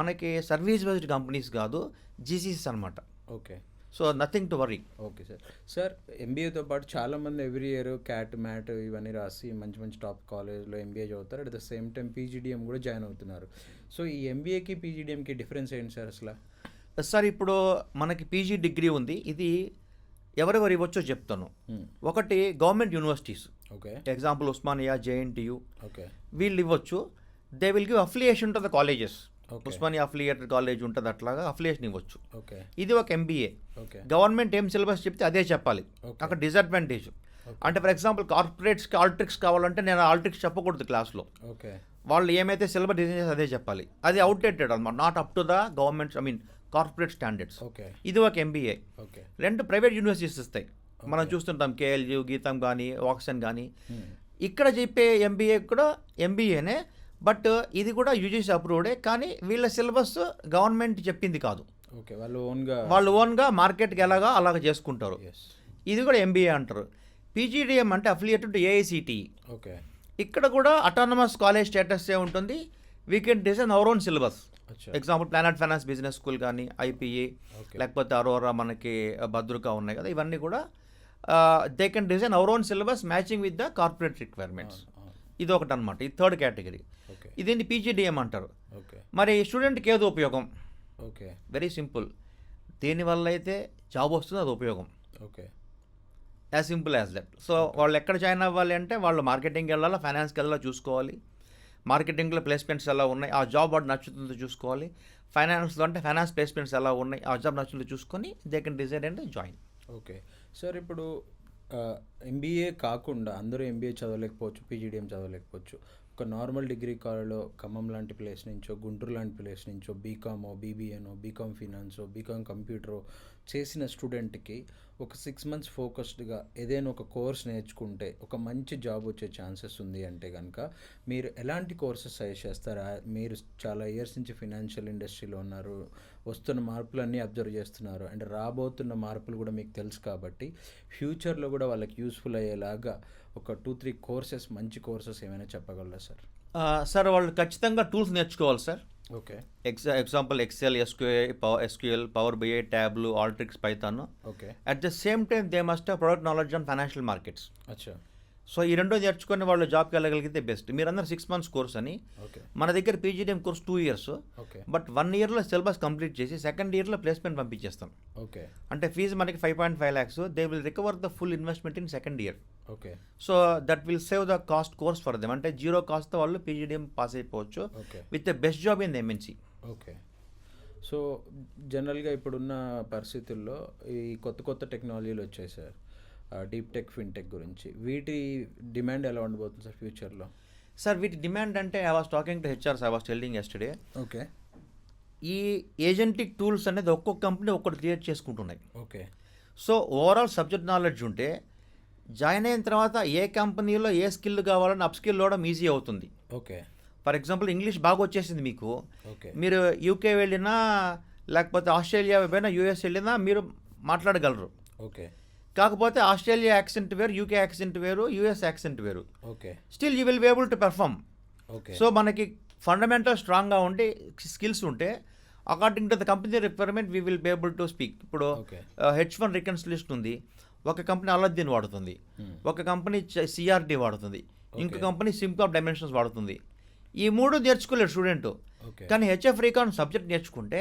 మనకి సర్వీస్ బేస్డ్ కంపెనీస్ కాదు, జీసీసీస్ అనమాట. Okay. So nothing to worry. Okay sir. Sir ఎంబీఏతో పాటు చాలామంది ఎవ్రీ ఇయర్ క్యాట్ మ్యాట్ ఇవన్నీ రాసి మంచి మంచి టాప్ కాలేజ్లో ఎంబీఏ చదువుతారు. At the same time PGDM కూడా జాయిన్ అవుతున్నారు. సో ఈ ఎంబీఏకి పీజీడిఎంకి డిఫరెన్స్ ఏంటి సార్ అసలు? సార్ ఇప్పుడు మనకి పీజీ డిగ్రీ ఉంది, ఇది ఎవరెవరు ఇవ్వచ్చో చెప్తాను. ఒకటి government universities, okay, example Osmania, JNTU, okay, వీళ్ళు ఇవ్వచ్చు. They will give affiliation to the colleges. Osmania affiliated college ఉంటుంది, అట్లాగా అఫిలియేషన్ ఇవ్వచ్చు. ఓకే. ఇది ఒక MBA. గవర్నమెంట్ ఏం సిలబస్ చెప్తే అదే చెప్పాలి. అక్కడ డిసడ్వాంటేజ్ అంటే ఫర్ ఎగ్జాంపుల్ కార్పొరేట్స్కి ఆల్ట్రిక్స్ కావాలంటే నేను ఆల్ట్రిక్స్ చెప్పకూడదు క్లాస్లో. ఓకే. వాళ్ళు ఏమైతే సిలబస్ డిజైన్ చేస్తే అదే చెప్పాలి. అది అవుట్డేటెడ్ అనమాట, not up to the government corporate standards. ఇది ఒక MBA. రెండు ప్రైవేట్ యూనివర్సిటీస్ ఇస్తాయి, మనం చూస్తుంటాం KLU, గీతం కానీ, వాక్సన్ కానీ. ఇక్కడ చెప్పే MBA కూడా MBAనే, బట్ ఇది కూడా UGC అప్రూవ్డే, కానీ వీళ్ళ సిలబస్ గవర్నమెంట్ చెప్పింది కాదు. ఓకే. వాళ్ళు ఓన్గా మార్కెట్కి ఎలాగా అలాగ చేసుకుంటారు. ఇది కూడా MBA అంటారు. PGDM అంటే అఫిలియేటెడ్ టు AICTE. ఓకే. ఇక్కడ కూడా అటానమస్ కాలేజ్ స్టేటస్ ఏ ఉంటుంది. We can design our own syllabus. Example planet finance business school కానీ, IPA, లేకపోతే అరోరా, మనకి భద్రకా ఉన్నాయి కదా, ఇవన్నీ కూడా they can design our own syllabus matching with the corporate requirements. ఇది ఒకటి అనమాట, ఇది థర్డ్ కేటగిరీ. ఇదేంటి PGDM అంటారు. మరి స్టూడెంట్కి ఏదో ఉపయోగం? ఓకే. వెరీ సింపుల్, దేనివల్ల అయితే జాబ్ వస్తుందో అది ఉపయోగం. Okay. As simple as that. So వాళ్ళు ఎక్కడ జాయిన్ అవ్వాలి అంటే వాళ్ళు మార్కెటింగ్కి వెళ్ళాలా, ఫైనాన్స్కి వెళ్ళాలా చూసుకోవాలి. మార్కెటింగ్లో ప్లేస్మెంట్స్ ఎలా ఉన్నాయి, ఆ జాబ్ వాడు నచ్చుతుందో చూసుకోవాలి. ఫైనాన్స్లో అంటే ఫైనాన్స్ ప్లేస్మెంట్స్ ఎలా ఉన్నాయి, ఆ జాబ్ నచ్చుతుందో చూసుకొని they can decide and join. Okay sir. ఇప్పుడు MBA కాకుండా అందరూ MBA చదవలేకపోవచ్చు, PGDM చదవలేకపోవచ్చు. ఒక నార్మల్ డిగ్రీ కాలేజ్లో ఖమ్మం లాంటి ప్లేస్ నుంచో, గుంటూరు లాంటి ప్లేస్ నుంచో బీకామో, BBAనో, బీకామ్ ఫినాన్సో, బీకామ్ కంప్యూటరో చేసిన స్టూడెంట్కి ఒక 6 months ఫోకస్డ్గా ఏదైనా ఒక కోర్స్ నేర్చుకుంటే ఒక మంచి జాబ్ వచ్చే ఛాన్సెస్ ఉంది అంటే కనుక మీరు ఎలాంటి కోర్సెస్ సజెస్ట్ చేస్తారా? మీరు చాలా ఇయర్స్ నుంచి ఫినాన్షియల్ ఇండస్ట్రీలో ఉన్నారు, వస్తున్న మార్పులన్నీ అబ్జర్వ్ చేస్తున్నారు, అండ్ రాబోతున్న మార్పులు కూడా మీకు తెలుసు కాబట్టి ఫ్యూచర్లో కూడా వాళ్ళకి యూస్ఫుల్ అయ్యేలాగా ఒక 2-3 కోర్సెస్, మంచి కోర్సెస్ ఏమైనా చెప్పగలరా సార్? సార్ వాళ్ళు ఖచ్చితంగా టూల్స్ నేర్చుకోవాలి sir. Okay. Example Excel, SQL, Power BI, Tableau, Alteryx, Python. Okay. At the same time they must have product knowledge on financial markets. అచ్చా. సో ఈ రెండో నేర్చుకుని వాళ్ళు జాబ్కి వెళ్ళగలిగితే బెస్ట్. మీరందరూ 6 months కోర్స్ అని, ఓకే. మన దగ్గర PGDM course 2 years. Okay. But 1 yearలో సిలబస్ కంప్లీట్ చేసి సెకండ్ ఇయర్లో ప్లేస్మెంట్ పంపించేస్తాం. ఓకే. అంటే ఫీజు మనకి 5.5 lakhs. They will recover the full investment in second year. Okay. So that will save the cost course for them. అంటే 0 కాస్ట్తో వాళ్ళు PGDM pass అయిపోవచ్చు okay. With the best job in the MNC. Okay. So జనరల్గా ఇప్పుడున్న పరిస్థితుల్లో ఈ కొత్త కొత్త టెక్నాలజీలు వచ్చాయి సార్, డీప్ టెక్, ఫిన్టెక్ గురించి, వీటి డిమాండ్ ఎలా ఉండబోతుంది సార్ ఫ్యూచర్లో? సార్ వీటి డిమాండ్ అంటే I was talking to HRs, I was telling yesterday. Okay. ఈ ఏజెంటిక్ టూల్స్ అనేది ఒక్కొక్క కంపెనీ ఒక్కటి క్రియేట్ చేసుకుంటున్నాయి. Okay. So overall subject knowledge ఉంటే జాయిన్ అయిన తర్వాత ఏ కంపెనీలో ఏ స్కిల్ కావాలని అప్ స్కిల్ అవ్వడం ఈజీ అవుతుంది. ఓకే. ఫర్ ఎగ్జాంపుల్ ఇంగ్లీష్ బాగా వచ్చేసింది మీకు, ఓకే. మీరు యూకే వెళ్ళినా లేకపోతే ఆస్ట్రేలియా వెళ్ళినా యూఎస్ వెళ్ళినా మీరు మాట్లాడగలరు. ఓకే. కాకపోతే ఆస్ట్రేలియా యాక్సెంట్ వేరు, యూకే యాక్సెంట్ వేరు, యూఎస్ యాక్సెంట్ వేరు. Okay. Still you will be able to perform. Okay. So మనకి ఫండమెంటల్ స్ట్రాంగ్గా ఉండి స్కిల్స్ ఉంటే according to the company requirement we will be able to speak. ఇప్పుడు H1 రికన్సిలియేషన్ ఉంది, ఒక కంపెనీ అలద్దీన్ వాడుతుంది, ఒక కంపెనీ సిఆర్డి వాడుతుంది, ఇంకో కంపెనీ సింకాప్ డైమెన్షన్స్ వాడుతుంది. ఈ 3 నేర్చుకోలేడు స్టూడెంట్. కానీ హెచ్ఎఫ్ రీకాన్ సబ్జెక్ట్ నేర్చుకుంటే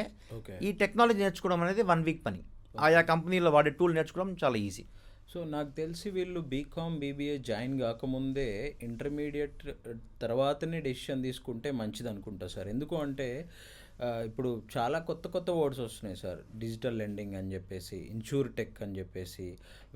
ఈ టెక్నాలజీ నేర్చుకోవడం అనేది 1 week పని. ఆయా కంపెనీలో వాడే టూల్ నేర్చుకోవడం చాలా ఈజీ. సో నాకు తెలిసి వీళ్ళు బీకామ్, బీబీఏ జాయిన్ కాకముందే ఇంటర్మీడియట్ తర్వాతనే డెసిషన్ తీసుకుంటే మంచిది అనుకుంటా సార్. ఎందుకు అంటే ఇప్పుడు చాలా కొత్త కొత్త వర్డ్స్ వస్తున్నాయి సార్, డిజిటల్ లెండింగ్ అని చెప్పేసి, ఇన్సూర్ టెక్ అని చెప్పేసి,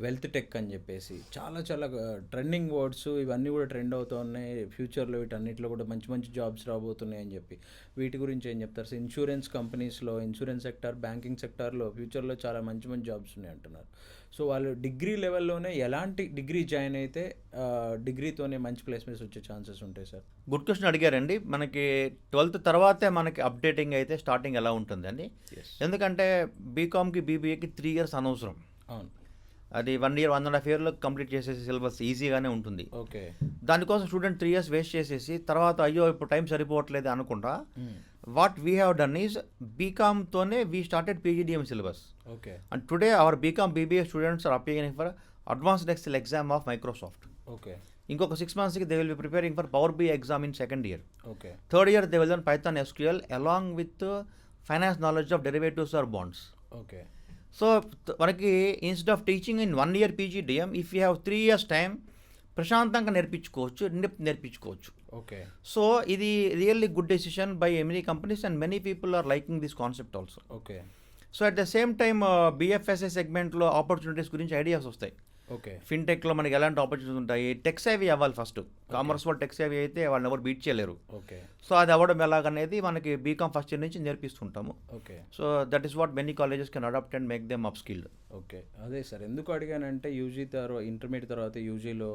వెల్త్ టెక్ అని చెప్పేసి, చాలా చాలా ట్రెండింగ్ వర్డ్స్, ఇవన్నీ కూడా ట్రెండ్ అవుతూ ఉన్నాయి. ఫ్యూచర్లో వీటన్నిటిలో కూడా మంచి మంచి జాబ్స్ రాబోతున్నాయి అని చెప్పి, వీటి గురించి ఏం చెప్తారు సార్? ఇన్సూరెన్స్ కంపెనీస్లో, ఇన్సూరెన్స్ సెక్టార్, బ్యాంకింగ్ సెక్టార్లో ఫ్యూచర్లో చాలా మంచి మంచి జాబ్స్ ఉన్నాయి అంటున్నారు. సో వాళ్ళు డిగ్రీ లెవెల్లోనే ఎలాంటి డిగ్రీ జాయిన్ అయితే డిగ్రీతోనే మంచి ప్లేస్మెంట్స్ వచ్చే ఛాన్సెస్ ఉంటాయి సార్? గుడ్ క్వశ్చన్ అడిగారండి. మనకి 12th తర్వాతే మనకి అప్డేటింగ్ అయితే స్టార్టింగ్ ఎలా ఉంటుందండి. ఎందుకంటే బీకామ్కి, బీబీఏకి 3 years అనవసరం. అవును. అది 1 year, 1.5 yearలో కంప్లీట్ చేసేసి సిలబస్ ఈజీగానే ఉంటుంది. ఓకే. దానికోసం స్టూడెంట్ 3 years వేస్ట్ చేసేసి తర్వాత అయ్యో ఇప్పుడు టైం సరిపోవట్లేదు అనుకుంటా, what we have done is బీకామ్తోనే we started PGDM syllabus. Okay. And today our BCom, BBA students are appearing for advanced Excel exam of Microsoft. Okay. ఇంకొక 6 monthsకి they will be preparing for Power BI exam in second year. Okay. Third year they will learn Python, SQL along with finance knowledge of derivatives or bonds. Okay. So మనకి instead of teaching in 1 year PGDM, if you have 3 years time ప్రశాంతంగా నేర్పించుకోవచ్చు, నేర్పించుకోవచ్చు. Okay. So ఇది really good decision by many companies and many people are liking this concept also. Okay. So at the same time BFSI సెగ్మెంట్లో opportunities గురించి ideas వస్తాయి. Okay. ఫిన్టెక్లో మనకి ఎలాంటి ఆపర్చునిటీస్ ఉంటాయి, టెక్ సేవీ అవ్వాలి ఫస్ట్. కామర్స్ వాళ్ళు టెక్ సేవీ అయితే వాళ్ళని ఎవరు బీట్ చేయలేరు. ఓకే. సో అది అవ్వడం ఎలాగనేది మనకి బీకామ్ ఫస్ట్ ఇయర్ నుంచి నేర్పిస్తుంటాము. Okay. So that is what many colleges can adopt and make them upskilled. Okay. అదే సార్, ఎందుకు అడిగానంటే యూజీ తర్వాత, ఇంటర్మీడియట్ తర్వాత యూజీలో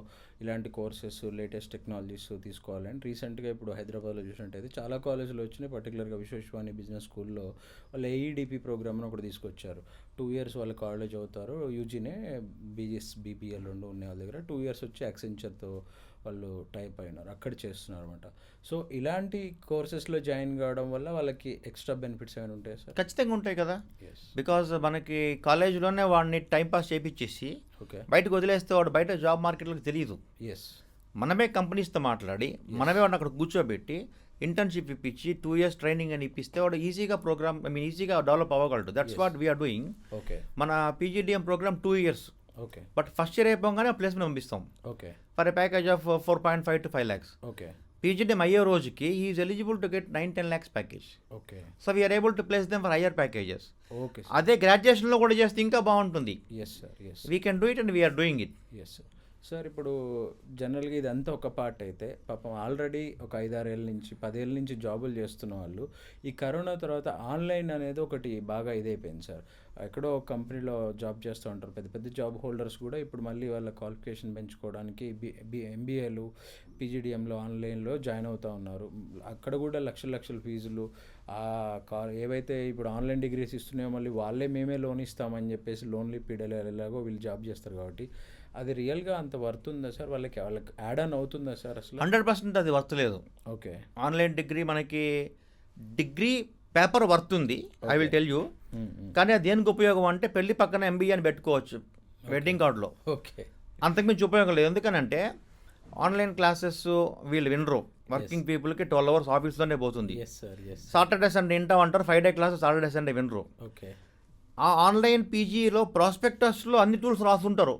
ఇలాంటి కోర్సెస్, లేటెస్ట్ టెక్నాలజీస్ తీసుకోవాలని రీసెంట్గా ఇప్పుడు హైదరాబాద్లో చూసినట్టయితే చాలా కాలేజీలు వచ్చినాయి. పర్టికులర్గా విశ్వవిశ్వాని బిజినెస్ స్కూల్లో వాళ్ళు ఏఈడిపి ప్రోగ్రామ్ని ఒకటి తీసుకొచ్చారు. 2 years వాళ్ళ కాలేజ్ అవుతారు, యూజీనే బీఎస్, బీబీఎల్ 2 ఉన్నాయి వాళ్ళ దగ్గర. 2 years వచ్చి యాక్సెంచర్తో వాళ్ళు టైప్ అయినారు, అక్కడ చేస్తున్నారు అనమాట. సో ఇలాంటి కోర్సెస్లో జాయిన్ కావడం వల్ల వాళ్ళకి ఎక్స్ట్రా బెనిఫిట్స్ ఏమైనా ఉంటాయి సార్? ఖచ్చితంగా ఉంటాయి కదా. బికాజ్ మనకి కాలేజ్లోనే వాడిని టైంపాస్ చేయించేసి ఓకే బయటకు వదిలేస్తే వాడు బయట జాబ్ మార్కెట్లోకి తెలియదు. ఎస్. మనమే కంపెనీస్తో మాట్లాడి మనమే వాడిని అక్కడ కూర్చోబెట్టి ఇంటర్న్షిప్ ఇప్పించి 2 years ట్రైనింగ్ అని ఇప్పిస్తే వాడు ఈజీగా ప్రోగ్రామ్ ఈజీగా డెవలప్ అవ్వగలడు. That's what we're doing. Okay. మన PGDM program 2 years. Okay. But first year అయిపోగానే ప్లేస్మెంట్ పంపిస్తాం okay for a package of 4.5 to 5 lakhs. Okay. PGDM అయ్యే రోజుకి is eligible to get 9-10 lakhs package. Okay. So we're able to place them for higher packages. Okay. అదే గ్రాడ్యుయేషన్లో కూడా చేస్తే ఇంకా బాగుంటుంది. Yes sir. Yes. We can do it and we're doing it. Yes sir. Sir ఇప్పుడు జనరల్గా ఇదంతా ఒక పార్ట్ అయితే పాపం ఆల్రెడీ ఒక 5-6 ఏళ్ళ నుంచి 10 ఏళ్ళ నుంచి జాబులు చేస్తున్న వాళ్ళు ఈ కరోనా తర్వాత ఆన్లైన్ అనేది ఒకటి బాగా ఇదైపోయింది సార్. ఎక్కడో ఒక కంపెనీలో జాబ్ చేస్తూ ఉంటారు పెద్ద పెద్ద జాబ్ హోల్డర్స్ కూడా ఇప్పుడు మళ్ళీ వాళ్ళ క్వాలిఫికేషన్ పెంచుకోవడానికి ఎంబీఏలు పీజీడిఎంలో ఆన్లైన్లో జాయిన్ అవుతూ ఉన్నారు. అక్కడ కూడా లక్షల ఫీజులు ఏవైతే ఇప్పుడు ఆన్లైన్ డిగ్రీస్ ఇస్తున్నాయో మళ్ళీ మేమే లోన్ ఇస్తామని చెప్పేసి లోన్లీ పీడలు ఎలాగో వీళ్ళు జాబ్ చేస్తారు కాబట్టి అది రియల్గా అంత వర్త్ ఉందా సార్? వాళ్ళకి యాడ్ ఆన్ అవుతుందా సార్ అసలు? 100% అది వర్త్ లేదు. ఓకే. ఆన్లైన్ డిగ్రీ మనకి డిగ్రీ పేపర్ వర్త్ ఉంది, ఐ విల్ టెల్ యూ. కానీ అది దేనికి ఉపయోగం అంటే పెళ్లి పక్కన ఎంబీఏ అని పెట్టుకోవచ్చు వెడ్డింగ్ కార్డులో. ఓకే. అంతకుమించి ఉపయోగం లేదు. ఎందుకనంటే ఆన్లైన్ క్లాసెస్ వీళ్ళు వినరు. వర్కింగ్ పీపుల్కి 12 hours ఆఫీస్లోనే పోతుంది. సాటర్డే సండే వింటా అంటారు, 5 day క్లాసెస్ సాటర్డే సండే వినరు. ఓకే. ఆ ఆన్లైన్ పీజీలో ప్రాస్పెక్టస్లో అన్ని టూల్స్ రాస్తుంటారు.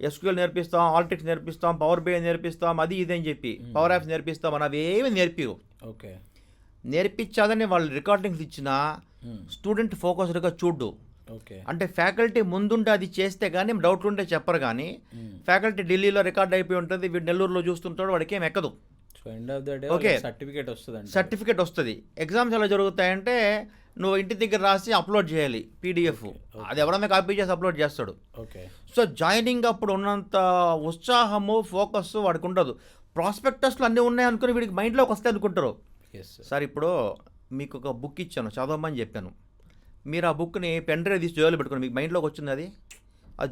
ఎస్క్యూఎల్ నేర్పిస్తాం, ఆల్టిక్స్ నేర్పిస్తాం, పవర్ బిఐ నేర్పిస్తాం, అది ఇది అని చెప్పి పవర్ యాప్స్ నేర్పిస్తాం అని అవి ఏమి నేర్పివు. ఓకే. నేర్పించాదని వాళ్ళు రికార్డింగ్స్ ఇచ్చినా స్టూడెంట్ ఫోకస్డ్గా చూడ్డు. ఓకే. అంటే ఫ్యాకల్టీ ముందుంటే అది చేస్తే కానీ డౌట్లు ఉంటే చెప్పరు. కానీ ఫ్యాకల్టీ ఢిల్లీలో రికార్డ్ అయిపోయి ఉంటుంది, వీడు నెల్లూరులో చూస్తుంటాడు, వాడికి ఏం ఎక్కదు. ఓకే. సర్టిఫికేట్ వస్తుంది. ఎగ్జామ్స్ ఎలా జరుగుతాయంటే నువ్వు ఇంటి దగ్గర రాసి అప్లోడ్ చేయాలి పీడిఎఫ్, అది ఎవరైనా కాపీ చేసి అప్లోడ్ చేస్తాడు. ఓకే. సో జాయినింగ్ అప్పుడు ఉన్నంత ఉత్సాహము ఫోకస్ వాడికి ఉండదు. ప్రాస్పెక్టస్లో అన్నీ ఉన్నాయి అనుకుని వీడికి మైండ్లోకి వస్తాయి అనుకుంటారు. సార్ ఇప్పుడు మీకు ఒక బుక్ ఇచ్చాను చదవమని చెప్పాను, మీరు ఆ బుక్ని పెన్ డ్రైవ్ తీసి జోబులో పెట్టుకోండి, మీకు మైండ్లోకి వచ్చింది అది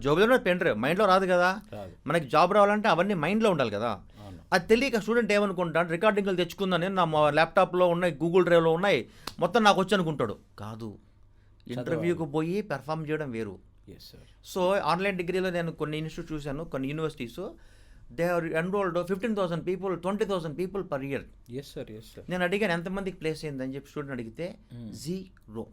జోబులోనే పెన్ డ్రైవ్, మైండ్లో రాదు కదా. మనకి జాబ్ రావాలంటే అవన్నీ మైండ్లో ఉండాలి కదా. అది తెలియక స్టూడెంట్ ఏమనుకుంటాడు, రికార్డింగ్లు తెచ్చుకుందని నా ల్యాప్టాప్లో ఉన్నాయి, గూగుల్ డ్రైవ్లో ఉన్నాయి, మొత్తం నాకు వచ్చి అనుకుంటాడు. కాదు, ఇంటర్వ్యూకి పోయి పెర్ఫామ్ చేయడం వేరు. సో ఆన్లైన్ డిగ్రీలో నేను కొన్ని ఇన్స్టిట్యూట్ చూశాను, కొన్ని universities they are enrolled 15,000 people, 20,000 people per year. నేను అడిగాను ఎంతమందికి ప్లేస్ అయిందని చెప్పి స్టూడెంట్ అడిగితే 0.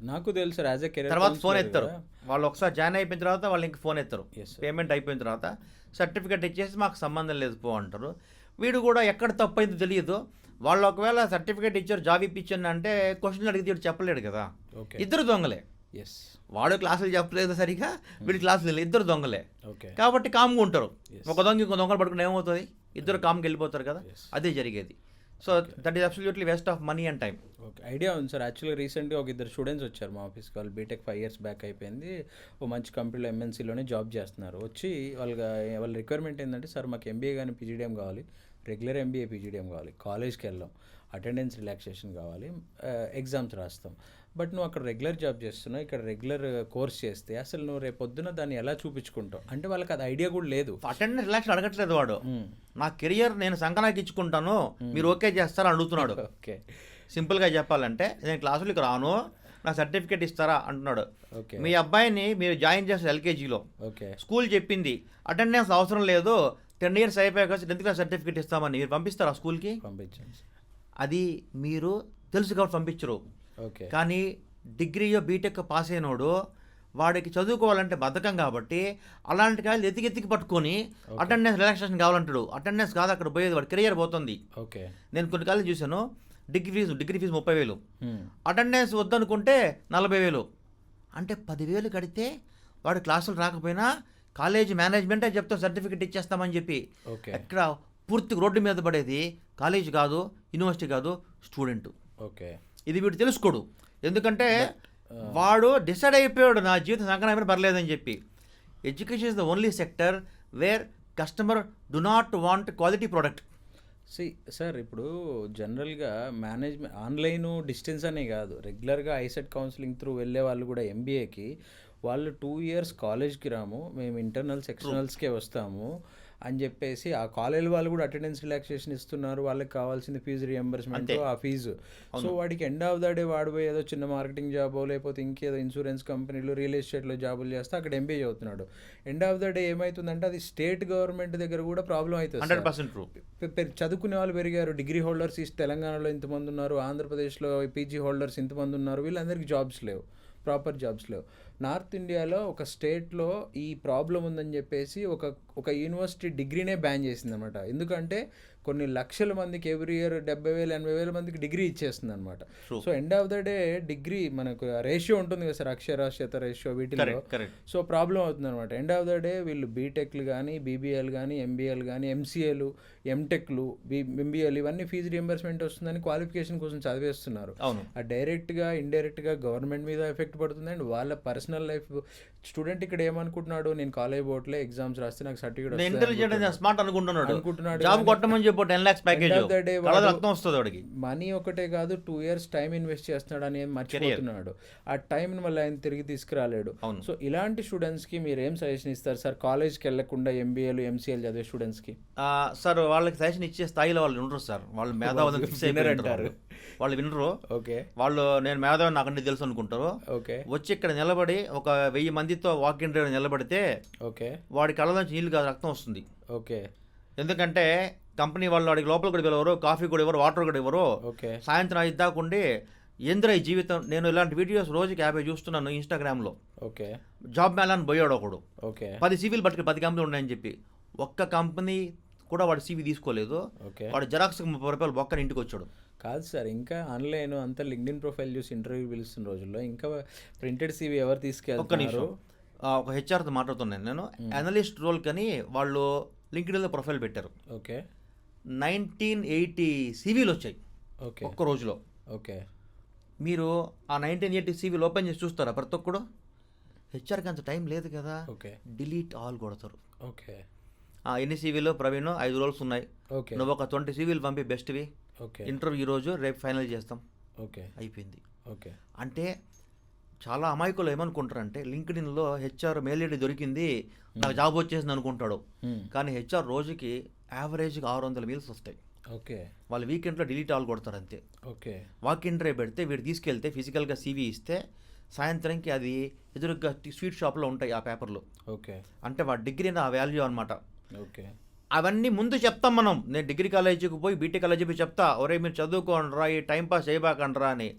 నాకు తెలుసు సార్, యాజ్ ఎ కెరీర్. తర్వాత ఫోన్ ఎత్తారు వాళ్ళు, ఒకసారి జాయిన్ అయిపోయిన తర్వాత వాళ్ళు ఇంక ఫోన్ ఎత్తారు, పేమెంట్ అయిపోయిన తర్వాత సర్టిఫికేట్ ఇచ్చేసి మాకు సంబంధం లేదు పో అంటారు. వీడు కూడా ఎక్కడ తప్పు అయిందో తెలియదు. వాళ్ళు ఒకవేళ సర్టిఫికేట్ ఇచ్చారు, జాబ్ ఇప్పించండి అంటే క్వశ్చన్ అడిగితే వీడు చెప్పలేడు కదా. ఇద్దరు దొంగలే. వాడు క్లాసులు చెప్పలేదు సరిగా, వీడి క్లాసులు ఇద్దరు దొంగలే. కాబట్టి కామ్గా ఉంటారు. ఒక దొంగ ఇంకో దొంగలు పట్టుకుని ఏమవుతుంది, ఇద్దరు కామ్కి వెళ్ళిపోతారు కదా. అదే జరిగేది. So that is absolutely waste of money and time. Okay. Idea ఉంది సార్. యాక్చువల్గా రీసెంట్గా ఒక 2 స్టూడెంట్స్ వచ్చారు మా ఆఫీస్కి. వాళ్ళు బీటెక్ 5 years బ్యాక్ అయిపోయింది, ఓ మంచి కంపెనీలో ఎంఎన్సీలోనే జాబ్ చేస్తున్నారు. వచ్చి వాళ్ళ రిక్వైర్మెంట్ ఏంటంటే, సార్ మాకు ఎంబీఏ కానీ పీజీడిఎం కావాలి, రెగ్యులర్ ఎంబీఏ పీజీడిఎం కావాలి, కాలేజ్కి వెళ్ళాం, అటెండెన్స్ రిలాక్సేషన్ కావాలి, ఎగ్జామ్స్ రాస్తాం. బట్ నువ్వు అక్కడ రెగ్యులర్ జాబ్ చేస్తున్నావు, ఇక్కడ రెగ్యులర్ కోర్స్ చేస్తే అసలు నువ్వు రేపు పొద్దున దాన్ని ఎలా చూపించుకుంటావు అంటే వాళ్ళకి అది ఐడియా కూడా లేదు. అటెండెన్స్ రిలాక్సేషన్ అడగట్లేదు వాడు. నా కెరియర్ నేను సంకనాకి ఇచ్చుకుంటాను, మీరు ఓకే చేస్తారా అడుగుతున్నాడు. ఓకే. సింపుల్గా చెప్పాలంటే నేను క్లాసులకు రాను, నా సర్టిఫికేట్ ఇస్తారా అంటున్నాడు. ఓకే. మీ అబ్బాయిని మీరు జాయిన్ చేస్తారు ఎల్కేజీలో, ఓకే, స్కూల్ చెప్పింది అటెండెన్స్ అవసరం లేదు, 10 years అయిపోయాక 10th class సర్టిఫికేట్ ఇస్తామని మీరు పంపిస్తారా స్కూల్కి? పంపించండి. అది మీరు తెలుసు కాబట్టి పంపించరు. ఓకే. కానీ డిగ్రీయో బీటెక్ పాస్ అయినోడు వాడికి చదువుకోవాలంటే బద్ధకం కాబట్టి అలాంటి కాయలు ఎతికి పట్టుకొని అటెండెన్స్ రిలాక్సేషన్ కావాలంటాడు. అటెండెన్స్ కాదు అక్కడ పోయేది, వాడి కెరియర్ పోతుంది. ఓకే. నేను కొన్ని కాలేజ్ చూశాను, డిగ్రీ ఫీజు 30,000, అటెండెన్స్ వద్దనుకుంటే 40,000. అంటే 10,000 కడితే వాడు క్లాసులు రాకపోయినా కాలేజీ మేనేజ్మెంటే చెప్తాం సర్టిఫికేట్ ఇచ్చేస్తామని చెప్పి. ఎక్కడ పూర్తిగా రోడ్డు మీద పడేది కాలేజ్ కాదు, యూనివర్సిటీ కాదు, స్టూడెంట్. ఓకే. ఇది వీడు తెలుసుకోడు. ఎందుకంటే వాడు డిసైడ్ అయిపోయాడు నా జీవితం సంకనమైన పర్లేదని చెప్పి. Education is the only sector wear customer do not want quality product. Sir ఇప్పుడు జనరల్గా మేనేజ్మెంట్ ఆన్లైన్ డిస్టెన్స్ అనే కాదు, రెగ్యులర్గా ఐసెట్ కౌన్సిలింగ్ త్రూ వెళ్ళే వాళ్ళు కూడా ఎంబీఏకి వాళ్ళు 2 years కాలేజ్కి రాము, మేము ఇంటర్నల్స్ ఎక్స్టర్నల్స్కే వస్తాము అని చెప్పేసి ఆ కాలేజ్ వాళ్ళు కూడా అటెండెన్స్ రిలాక్సేషన్ ఇస్తున్నారు. వాళ్ళకి కావాల్సింది ఫీజు రియంబర్స్మెంట్, ఆ ఫీజు. సో వాడికి ఎండ్ ఆఫ్ ద డే వాడు పోయి ఏదో చిన్న మార్కెటింగ్ జాబో లేకపోతే ఇంకేదో ఇన్సూరెన్స్ కంపెనీలు రియల్ ఎస్టేట్లో జాబులు చేస్తే అక్కడ ఎంబీఏ చదువుతున్నాడు. ఎండ్ ఆఫ్ ద డే ఏమవుతుందంటే అది స్టేట్ గవర్నమెంట్ దగ్గర కూడా ప్రాబ్లం అవుతుంది. 100% చదువుకునే వాళ్ళు పెరిగారు, డిగ్రీ హోల్డర్స్ తెలంగాణలో ఇంతమంది ఉన్నారు, ఆంధ్రప్రదేశ్లో పీజీ హోల్డర్స్ ఇంతమంది ఉన్నారు, వీళ్ళందరికీ జాబ్స్ లేవు, ప్రాపర్ జాబ్స్ లేవు. నార్త్ ఇండియాలో ఒక స్టేట్లో ఈ ప్రాబ్లం ఉందని చెప్పేసి ఒక యూనివర్సిటీ డిగ్రీనే బ్యాన్ చేసింది అనమాట. ఎందుకంటే కొన్ని లక్షల మందికి ఎవ్రీ ఇయర్ 70,000 80,000 మందికి డిగ్రీ ఇచ్చేస్తుంది అనమాట. So end of the day degree మనకు రేషియో ఉంటుంది కదా సార్, అక్షరాస్యత రేషియో వీటిలో. సో ప్రాబ్లం అవుతుంది అనమాట. ఎండ్ ఆఫ్ ద డే వీళ్ళు బీటెక్లు కానీ బీబీఏలు కానీ ఎంబీఏలు కానీ ఎంసీఏలు ఎంటెక్లు ఎంబీఏలు ఇవన్నీ ఫీజు రియంబర్స్మెంట్ వస్తుందని క్వాలిఫికేషన్ కోసం చదివేస్తున్నారు. ఆ డైరెక్ట్గా ఇండైరెక్ట్గా గవర్నమెంట్ మీద ఎఫెక్ట్ పడుతుంది అండ్ వాళ్ళ పర్సనల్ లైఫ్. స్టూడెంట్ ఇక్కడ ఏమనుకుంటున్నాడు, నేను కాలేజ్ పోవట్లే ఎగ్జామ్స్ రాస్తే నాకు సర్టిఫికేట్ స్మార్ట్ అనుకుంటున్నాడు. జాబ్ కొట్టమని చెప్పి 10 lakhs ప్యాకేజ్ వస్తుంది వాడికి. మనీ ఒకటే కాదు 2 years టైం ఇన్వెస్ట్ చేస్తున్నాడు అని మర్చిపోతున్నాడు. ఆ టైం మళ్ళీ ఆయన తిరిగి తీసుకురాలేడు. సో ఇలాంటి స్టూడెంట్స్ కి మీరు ఏం సజెషన్ ఇస్తారు సార్, కాలేజ్కి వెళ్లకుండా ఎంబీఏలు ఎంసీఏలు చదివే స్టూడెంట్స్ కి? సార్ వాళ్ళకి సజెషన్ ఇచ్చే స్థాయిలో వాళ్ళు ఉండరు సార్. వాళ్ళు మేధావులను ఫిక్స్ అయిపోయారు. వాళ్ళు వినరు. ఓకే, వాళ్ళు నేను మేధావి నాకు అన్ని తెలుసు అనుకుంటారు. ఓకే, వచ్చి ఇక్కడ నిలబడి ఒక 1000 మందితో వాక్ ఇన్ డ్రైవ్ నిలబడితే ఓకే వాడి కళ్ళ నుంచి నీళ్ళు కాదు రక్తం వస్తుంది. ఓకే, ఎందుకంటే కంపెనీ వాళ్ళు వాడికి లోపల కూడా ఇవ్వరు, కాఫీ కూడా ఇవ్వరు, వాటర్ కూడా ఇవ్వరు. ఓకే, సాయంత్రం 5 దాకా ఉండి ఏంద్రా ఈ జీవితం. నేను ఇలాంటి వీడియోస్ రోజుకి 50 చూస్తున్నాను ఇన్స్టాగ్రామ్లో. ఓకే, జాబ్ మేళాన్ని పోయాడు ఒకడు. ఓకే, 10 CVలు పట్టుకు 10 కంపెనీలు ఉన్నాయని చెప్పి ఒక్క కంపెనీ కూడా వాడు CV తీసుకోలేదు. ఓకే, వాడు జెరాక్స్కి 30 రూపాయలు బొక్కని ఇంటికి వచ్చాడు. కాదు సార్, ఇంకా ఆన్లైన్ అంతా లింక్డ్ఇన్ ప్రొఫైల్ చూసి ఇంటర్వ్యూ పిలుస్తున్న రోజుల్లో ఇంకా ప్రింటెడ్ CV ఎవరు ఒక్క తీసుకెళ్తారు? నిమిషం, ఒక హెచ్ఆర్తో మాట్లాడుతున్నాను నేను. అనలిస్ట్ రోల్ కని వాళ్ళు లింక్డ్ఇన్లో ప్రొఫైల్ పెట్టారు. ఓకే, 1980 CVలు వచ్చాయి ఓకే, ఒక్క రోజులో. ఓకే, మీరు ఆ 1980 CVలు ఓపెన్ చేసి చూస్తారా? ప్రతి ఒక్కడు హెచ్ఆర్కి అంత టైం లేదు కదా. ఓకే, డిలీట్ ఆల్ కొడతారు. ఓకే, ఎన్ని CVలు ప్రవీణ్ 5 రోల్స్ ఉన్నాయి, ఓకే, నువ్వు ఒక 20 CVలు పంపి బెస్ట్వి, ఓకే, ఇంటర్వ్యూ ఈరోజు రేపు ఫైనల్ చేస్తాం, ఓకే, అయిపోయింది. ఓకే. అంటే చాలా అమాయకులు ఏమనుకుంటారంటే లింక్డ్ఇన్లో హెచ్ఆర్ మెయిల్ ఐడి దొరికింది నాకు జాబ్ వచ్చేసింది అనుకుంటాడు. కానీ హెచ్ఆర్ రోజుకి యావరేజ్గా 600 మెయిల్స్ వస్తాయి. ఓకే, వాళ్ళు వీకెండ్లో డిలీట్ ఆల్ కొడతారు అంతే. ఓకే, వాక్ ఇన్ డ్రైవ్ పెడితే వీడు తీసుకెళ్తే ఫిజికల్గా CV ఇస్తే సాయంత్రంకి అది ఎదురుగా స్వీట్ షాప్లో ఉంటాయి ఆ పేపర్లు. ఓకే, అంటే వాడి డిగ్రీ ఆ వాల్యూ అనమాట. ఓకే, అవన్నీ ముందు చెప్తాం మనం. నేను డిగ్రీ కాలేజీకి పోయి బీటెక్ కాలేజీకి పోయి చెప్తా, ఒరే మీరు చదువుకోండిరా, ఈ టైం పాస్ చేయబాకండ్రా అని.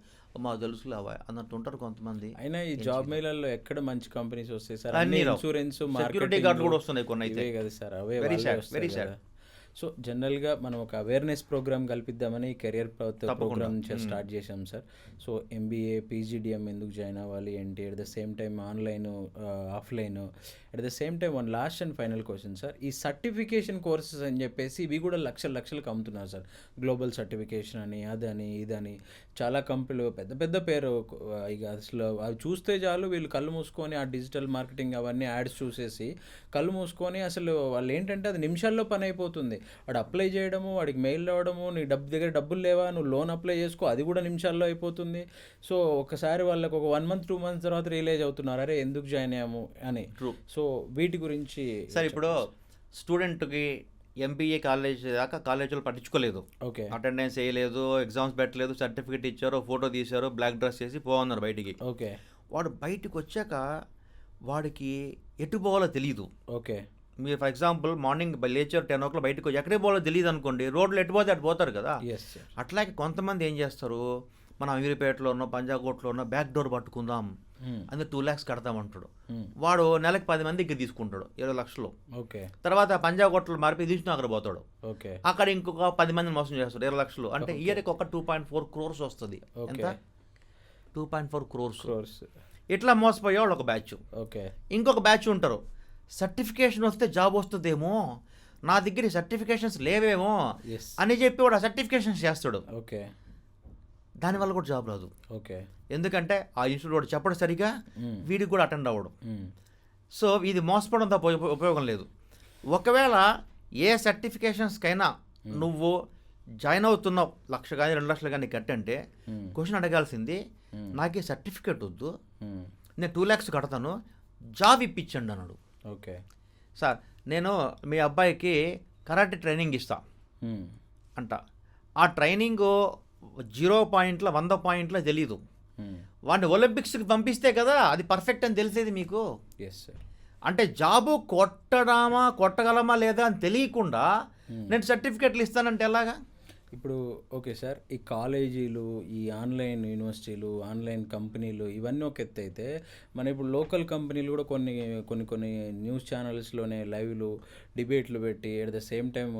మాకు తెలుసులేవా అన్నట్టు ఉంటారు కొంతమంది. అయినా ఈ జాబ్ మేళల్లో ఎక్కడ మంచి కంపెనీస్ వస్తాయి సార్? అన్ని ఇన్సూరెన్స్, సెక్యూరిటీ గార్డ్ కూడా వస్తున్నాయి కొన్ని అయితే. కదా సార్, అవే వెరీ వస్తాయి సాడ్. కదా. సో జనరల్గా మనం ఒక అవేర్నెస్ ప్రోగ్రామ్ కల్పిద్దామని కెరియర్ ప్రోగ్రామ్ స్టార్ట్ చేశాం సార్. సో MBA PGDM ఎందుకు జాయిన్ అవ్వాలి ఏంటి, at the same time online offline, at the same time one last and final question sir, ఈ సర్టిఫికేషన్ కోర్సెస్ అని చెప్పేసి ఇవి కూడా లక్షలకు అమ్ముతున్నారు సార్. గ్లోబల్ సర్టిఫికేషన్ అని అదని ఇదని చాలా కంపెనీలు పెద్ద పెద్ద పేరు. ఇక అసలు అవి చూస్తే చాలు వీళ్ళు కళ్ళు మూసుకొని ఆ డిజిటల్ మార్కెటింగ్ అవన్నీ యాడ్స్ చూసేసి కళ్ళు మూసుకొని అసలు వాళ్ళు ఏంటంటే అది నిమిషాల్లో పని అయిపోతుంది. వాడు అప్లై చేయడము, వాడికి మెయిల్ రావడము, నీ దగ్గర డబ్బులు లేవా, నువ్వు లోన్ అప్లై చేసుకో, అది కూడా నిమిషాల్లో అయిపోతుంది. సో ఒకసారి వాళ్ళకి ఒక 1 month 2 months తర్వాత రియలైజ్ అవుతున్నారు, అరే ఎందుకు జాయిన్ అయ్యాము అని. సో వీటి గురించి సార్ ఇప్పుడు స్టూడెంట్కి MBA కాలేజ్ దాకా కాలేజీలో పట్టించుకోలేదు, ఓకే, అటెండెన్స్ వేయలేదు, ఎగ్జామ్స్ పెట్టలేదు, సర్టిఫికేట్ ఇచ్చారు, ఫోటో తీశారు, బ్లాక్ డ్రెస్ చేసి పోవన్నారు బయటికి. ఓకే, వాడు బయటికి వచ్చాక వాడికి ఎటు పోవాలో తెలియదు. ఓకే, మీరు ఫర్ ఎగ్జాంపుల్ మార్నింగ్ లేచారు 10 o'clock బయటకు ఎక్కడికి పోవాలో తెలియదు అనుకోండి, రోడ్లు ఎటు పోతే అటు పోతారు కదా. Yes sir. అట్లాగే కొంతమంది ఏం చేస్తారు, మనం అమీర్పేటలోనో పంజాకోట్లోనో బ్యాక్ డోర్ పట్టుకుందాం అందుకే 2 lakhs కడతామంటాడు. వాడు నెలకు 10 మంది దగ్గర తీసుకుంటాడు 20 లక్షలు. ఓకే, తర్వాత పంజాకోట్లు మారిపోయి దిల్సునగర్ పోతాడు, ఓకే, అక్కడ ఇంకొక 10 మందిని మోసం చేస్తాడు 20 లక్షలు. అంటే ఇయర్కి ఒక 2.4 crores వస్తుంది. ఎంత? 2.4 crores. ఇట్లా మోసపోయే వాళ్ళు ఒక బ్యాచ్. ఓకే, ఇంకొక బ్యాచ్ ఉంటారు, సర్టిఫికేషన్ వస్తే జాబ్ వస్తుందేమో, నా దగ్గర సర్టిఫికేషన్స్ లేవేమో అని చెప్పి వాడు ఆ సర్టిఫికేషన్స్ చేస్తాడు. ఓకే, దానివల్ల కూడా జాబ్ రాదు. ఓకే, ఎందుకంటే ఆ ఇన్స్టిట్యూట్ వాడు చెప్పడం సరిగా వీడికి కూడా అటెండ్ అవ్వడం. సో ఇది మోసపోవడం తప్ప ఉపయోగం లేదు. ఒకవేళ ఏ సర్టిఫికేషన్స్కైనా నువ్వు జాయిన్ అవుతున్నావు 1,00,000 కానీ 2 లక్షలు కానీ కట్టంటే క్వశ్చన్ అడగాల్సింది, నాకు ఈ సర్టిఫికేట్ వద్దు, నేను 2 lakhs కడతాను, జాబ్ ఇప్పించండి అన్నాడు. ఓకే సార్ నేను మీ అబ్బాయికి కరాటే ట్రైనింగ్ ఇస్తా అంట. ఆ ట్రైనింగ్ 0 పాయింట్ల 100 పాయింట్ల తెలీదు. వాడిని ఒలింపిక్స్కి పంపిస్తే కదా అది పర్ఫెక్ట్ అని తెలిసేది మీకు. Yes sir. అంటే జాబు కొట్టగలమా లేదా అని తెలియకుండా నేను సర్టిఫికెట్లు ఇస్తానంటే ఎలాగా? ఇప్పుడు ఓకే సార్, ఈ కాలేజీలు, ఈ ఆన్లైన్ యూనివర్సిటీలు, ఆన్లైన్ కంపెనీలు ఇవన్నీ ఒక ఎత్తు అయితే, మన ఇప్పుడు లోకల్ కంపెనీలు కూడా కొన్ని న్యూస్ ఛానల్స్లోనే లైవ్లు డిబేట్లు పెట్టి అట్ ద సేమ్ టైం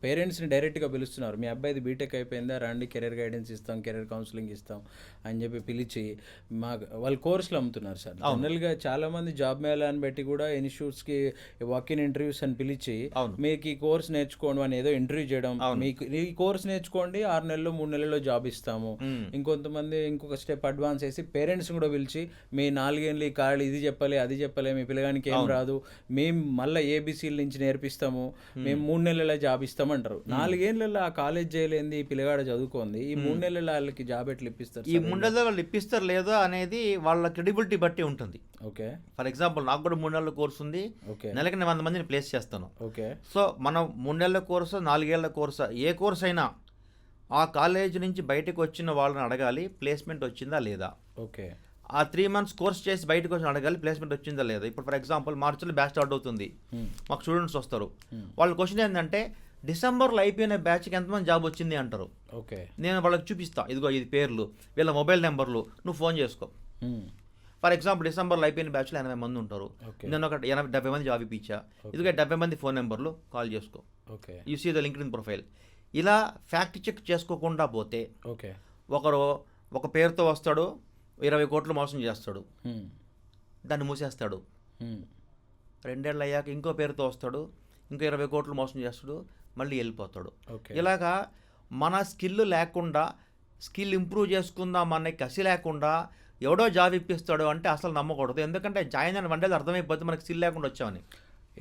పేరెంట్స్ని డైరెక్ట్గా పిలుస్తున్నారు. మీ అబ్బాయిది బీటెక్ అయిపోయిందా, రండి కెరీర్ గైడెన్స్ ఇస్తాం, కెరీర్ కౌన్సిలింగ్ ఇస్తాం అని చెప్పి పిలిచి వాళ్ళు కోర్సులు అమ్ముతున్నారు సార్. జనరల్గా చాలామంది జాబ్ మేళా అని పెట్టి కూడా ఇన్స్టిట్యూట్స్కి వాకిన్ ఇంటర్వ్యూస్ అని పిలిచి మీకు ఈ కోర్స్ నేర్చుకోండి అని ఏదో ఇంటర్వ్యూ చేయడం, మీకు ఈ కోర్స్ నేర్చుకోండి 6 నెలలు 3 నెలల్లో జాబ్ ఇస్తాము. ఇంకొంతమంది ఇంకొక స్టెప్ అడ్వాన్స్ చేసి పేరెంట్స్ కూడా పిలిచి మీ 4 ఏళ్ళు ఈ కాళ్ళు ఇది చెప్పలే అది చెప్పలే, మీ పిల్లగానికి ఏం రాదు, మేము మళ్ళీ ఏబీసీల నుంచి నేర్పిస్తాము, మేము 3 నెలల జాబ్ ఇస్తామంటారు. 4 ఏళ్ళలో ఆ కాలేజ్ చేయలేంది ఈ పిల్లగాడ చదువుకోంది, ఈ 3 నెలల వాళ్ళకి జాబ్ ఎట్లా ఇప్పిస్తారు? ఈ 3 నెలలు వాళ్ళు ఇప్పిస్తారు లేదా అనేది వాళ్ళ క్రెడిబిలిటీ బట్టి ఉంటుంది. ఓకే, ఫర్ ఎగ్జాంపుల్ నాకు కూడా 3 నెలల కోర్సు ఉంది, నెలకి నేను 100 మందిని ప్లేస్ చేస్తాను. ఓకే, సో మనం 3 నెలల కోర్సు 4 ఏళ్ల కోర్సు ఏ కోర్స్ అయినా ఆ కాలేజ్ నుంచి బయటకు వచ్చిన వాళ్ళని అడగాలి ప్లేస్మెంట్ వచ్చిందా లేదా. ఓకే, ఆ 3 months కోర్స్ చేసి బయటకు వచ్చి అడగాలి ప్లేస్మెంట్ వచ్చిందా లేదా. ఇప్పుడు ఫర్ ఎగ్జాంపుల్ మార్చిలో బ్యాచ్ స్టార్ట్ అవుతుంది, మాకు స్టూడెంట్స్ వస్తారు, వాళ్ళ క్వశ్చన్ ఏంటంటే డిసెంబర్లో అయిపోయిన బ్యాచ్కి ఎంతమంది జాబ్ వచ్చింది అంటారు. ఓకే, నేను వాళ్ళకి చూపిస్తా, ఇదిగో ఇది పేర్లు, వీళ్ళ మొబైల్ నెంబర్లు, నువ్వు ఫోన్ చేసుకో. ఫర్ ఎగ్జాంపుల్ డిసెంబర్లో అయిపోయిన బ్యాచ్లో 80 మంది ఉంటారు, నేను ఒక 70 మంది జాబ్ ఇప్పించా, ఇదిగో 70 మంది ఫోన్ నెంబర్లు, కాల్ చేసుకో. Okay, you see the LinkedIn profile. ఇలా ఫ్యాక్ట్ చెక్ చేసుకోకుండా పోతే ఓకే, ఒకరు ఒక పేరుతో వస్తాడు, 20 కోట్లు మోసం చేస్తాడు, దాన్ని మూసేస్తాడు. 2 ఏళ్ళు అయ్యాక ఇంకో పేరుతో వస్తాడు, ఇంకో 20 కోట్లు మోసం చేస్తాడు, మళ్ళీ వెళ్ళిపోతాడు. ఇలాగా మన స్కిల్ లేకుండా, స్కిల్ ఇంప్రూవ్ చేసుకుందాం అనే కసి లేకుండా ఎవడో జాబ్ ఇప్పిస్తాడు అంటే అసలు నమ్మకూడదు. ఎందుకంటే జాయిన్ అయిన 1 day అర్థమైపోతుంది మనకి స్కిల్ లేకుండా వచ్చామని.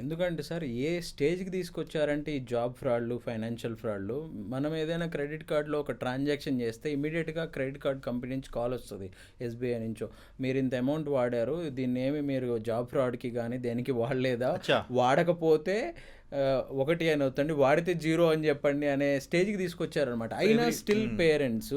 ఎందుకంటే సార్ ఏ స్టేజ్కి తీసుకొచ్చారంటే ఈ జాబ్ ఫ్రాడ్లు, ఫైనాన్షియల్ ఫ్రాడ్లు, మనం ఏదైనా క్రెడిట్ కార్డులో ఒక ట్రాన్సాక్షన్ చేస్తే ఇమీడియట్గా క్రెడిట్ కార్డ్ కంపెనీ నుంచి కాల్ వస్తుంది, ఎస్బీఐ నుంచో, మీరు ఇంత అమౌంట్ వాడారు, దీన్ని ఏమి మీరు జాబ్ ఫ్రాడ్కి కానీ దేనికి వాడలేదా, వాడకపోతే 1 అని అవుతుంది, వాడితే 0 అని చెప్పండి అనే స్టేజ్కి తీసుకొచ్చారనమాట. అయినా స్టిల్ పేరెంట్స్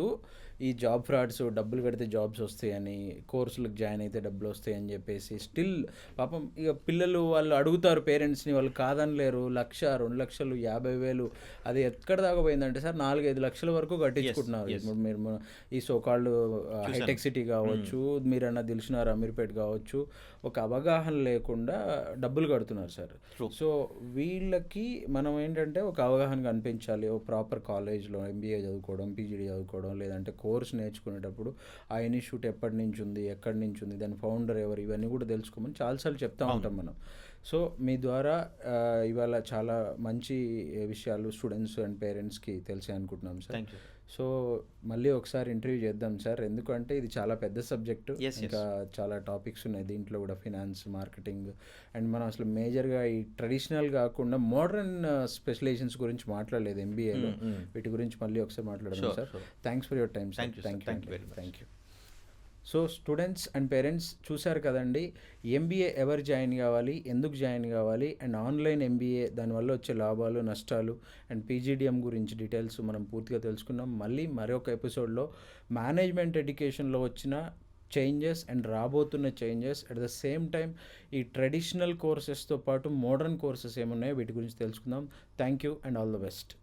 ఈ జాబ్ ఫ్రాడ్స్, డబ్బులు కడితే జాబ్స్ వస్తాయని, కోర్సులకు జాయిన్ అయితే డబ్బులు వస్తాయని చెప్పేసి స్టిల్ పాపం ఇక పిల్లలు వాళ్ళు అడుగుతారు పేరెంట్స్ని, వాళ్ళు కాదనలేరు. 1,00,000, 2,00,000, 50,000 అది ఎక్కడ దాకా పోయిందంటే సార్ 4-5 లక్షల వరకు కట్టించుకుంటున్నారు. ఇప్పుడు మీరు ఈ సోకాళ్ళు హైటెక్ సిటీ కావచ్చు, మీరన్నా దిల్సుఖ్నగర్, అమీర్పేట్ కావచ్చు, ఒక అవగాహన లేకుండా డబ్బులు కడుతున్నారు సార్. సో వీళ్ళకి మనం ఏంటంటే ఒక అవగాహన కనిపించాలి. ఓ ప్రాపర్ కాలేజ్లో ఎంబీఏ చదువుకోవడం, పీజీడీ చదువుకోవడం, లేదంటే కోర్స్ నేర్చుకునేటప్పుడు ఆ ఇన్స్టిట్యూట్ ఎప్పటి నుంచి ఉంది, ఎక్కడి నుంచి ఉంది, దాని ఫౌండర్ ఎవరు, ఇవన్నీ కూడా తెలుసుకోమని చాలాసార్లు చెప్తా ఉంటాం మనం. సో మీ ద్వారా ఇవాళ చాలా మంచి విషయాలు స్టూడెంట్స్ అండ్ పేరెంట్స్కి తెలిసి అనుకుంటున్నాం సార్. సో మళ్ళీ ఒకసారి ఇంటర్వ్యూ చేద్దాం సార్, ఎందుకంటే ఇది చాలా పెద్ద సబ్జెక్టు, ఇంకా చాలా టాపిక్స్ ఉన్నాయి దీంట్లో కూడా, ఫినాన్స్, మార్కెటింగ్, అండ్ మనం అసలు మేజర్గా ఈ ట్రెడిషనల్ కాకుండా మోడర్న్ స్పెషలైజేషన్స్ గురించి మాట్లాడలేదు ఎంబీఏలో. వీటి గురించి మళ్ళీ ఒకసారి మాట్లాడదాం sir. Thanks for your time sir. Thank you. So students and parents చూశారు కదండి, ఎంబీఏ ఎవరు జాయిన్ కావాలి, ఎందుకు జాయిన్ కావాలి, అండ్ ఆన్లైన్ ఎంబీఏ దానివల్ల వచ్చే లాభాలు, నష్టాలు, అండ్ పీజీడిఎం గురించి డీటెయిల్స్ మనం పూర్తిగా తెలుసుకున్నాం. మళ్ళీ మరొక ఎపిసోడ్లో మేనేజ్మెంట్ ఎడ్యుకేషన్లో వచ్చిన చేంజెస్ అండ్ రాబోతున్న changes, at the same time ఈ ట్రెడిషనల్ కోర్సెస్తో పాటు మోడర్న్ కోర్సెస్ ఏమున్నాయో వీటి గురించి తెలుసుకుందాం. Thank you and all the best.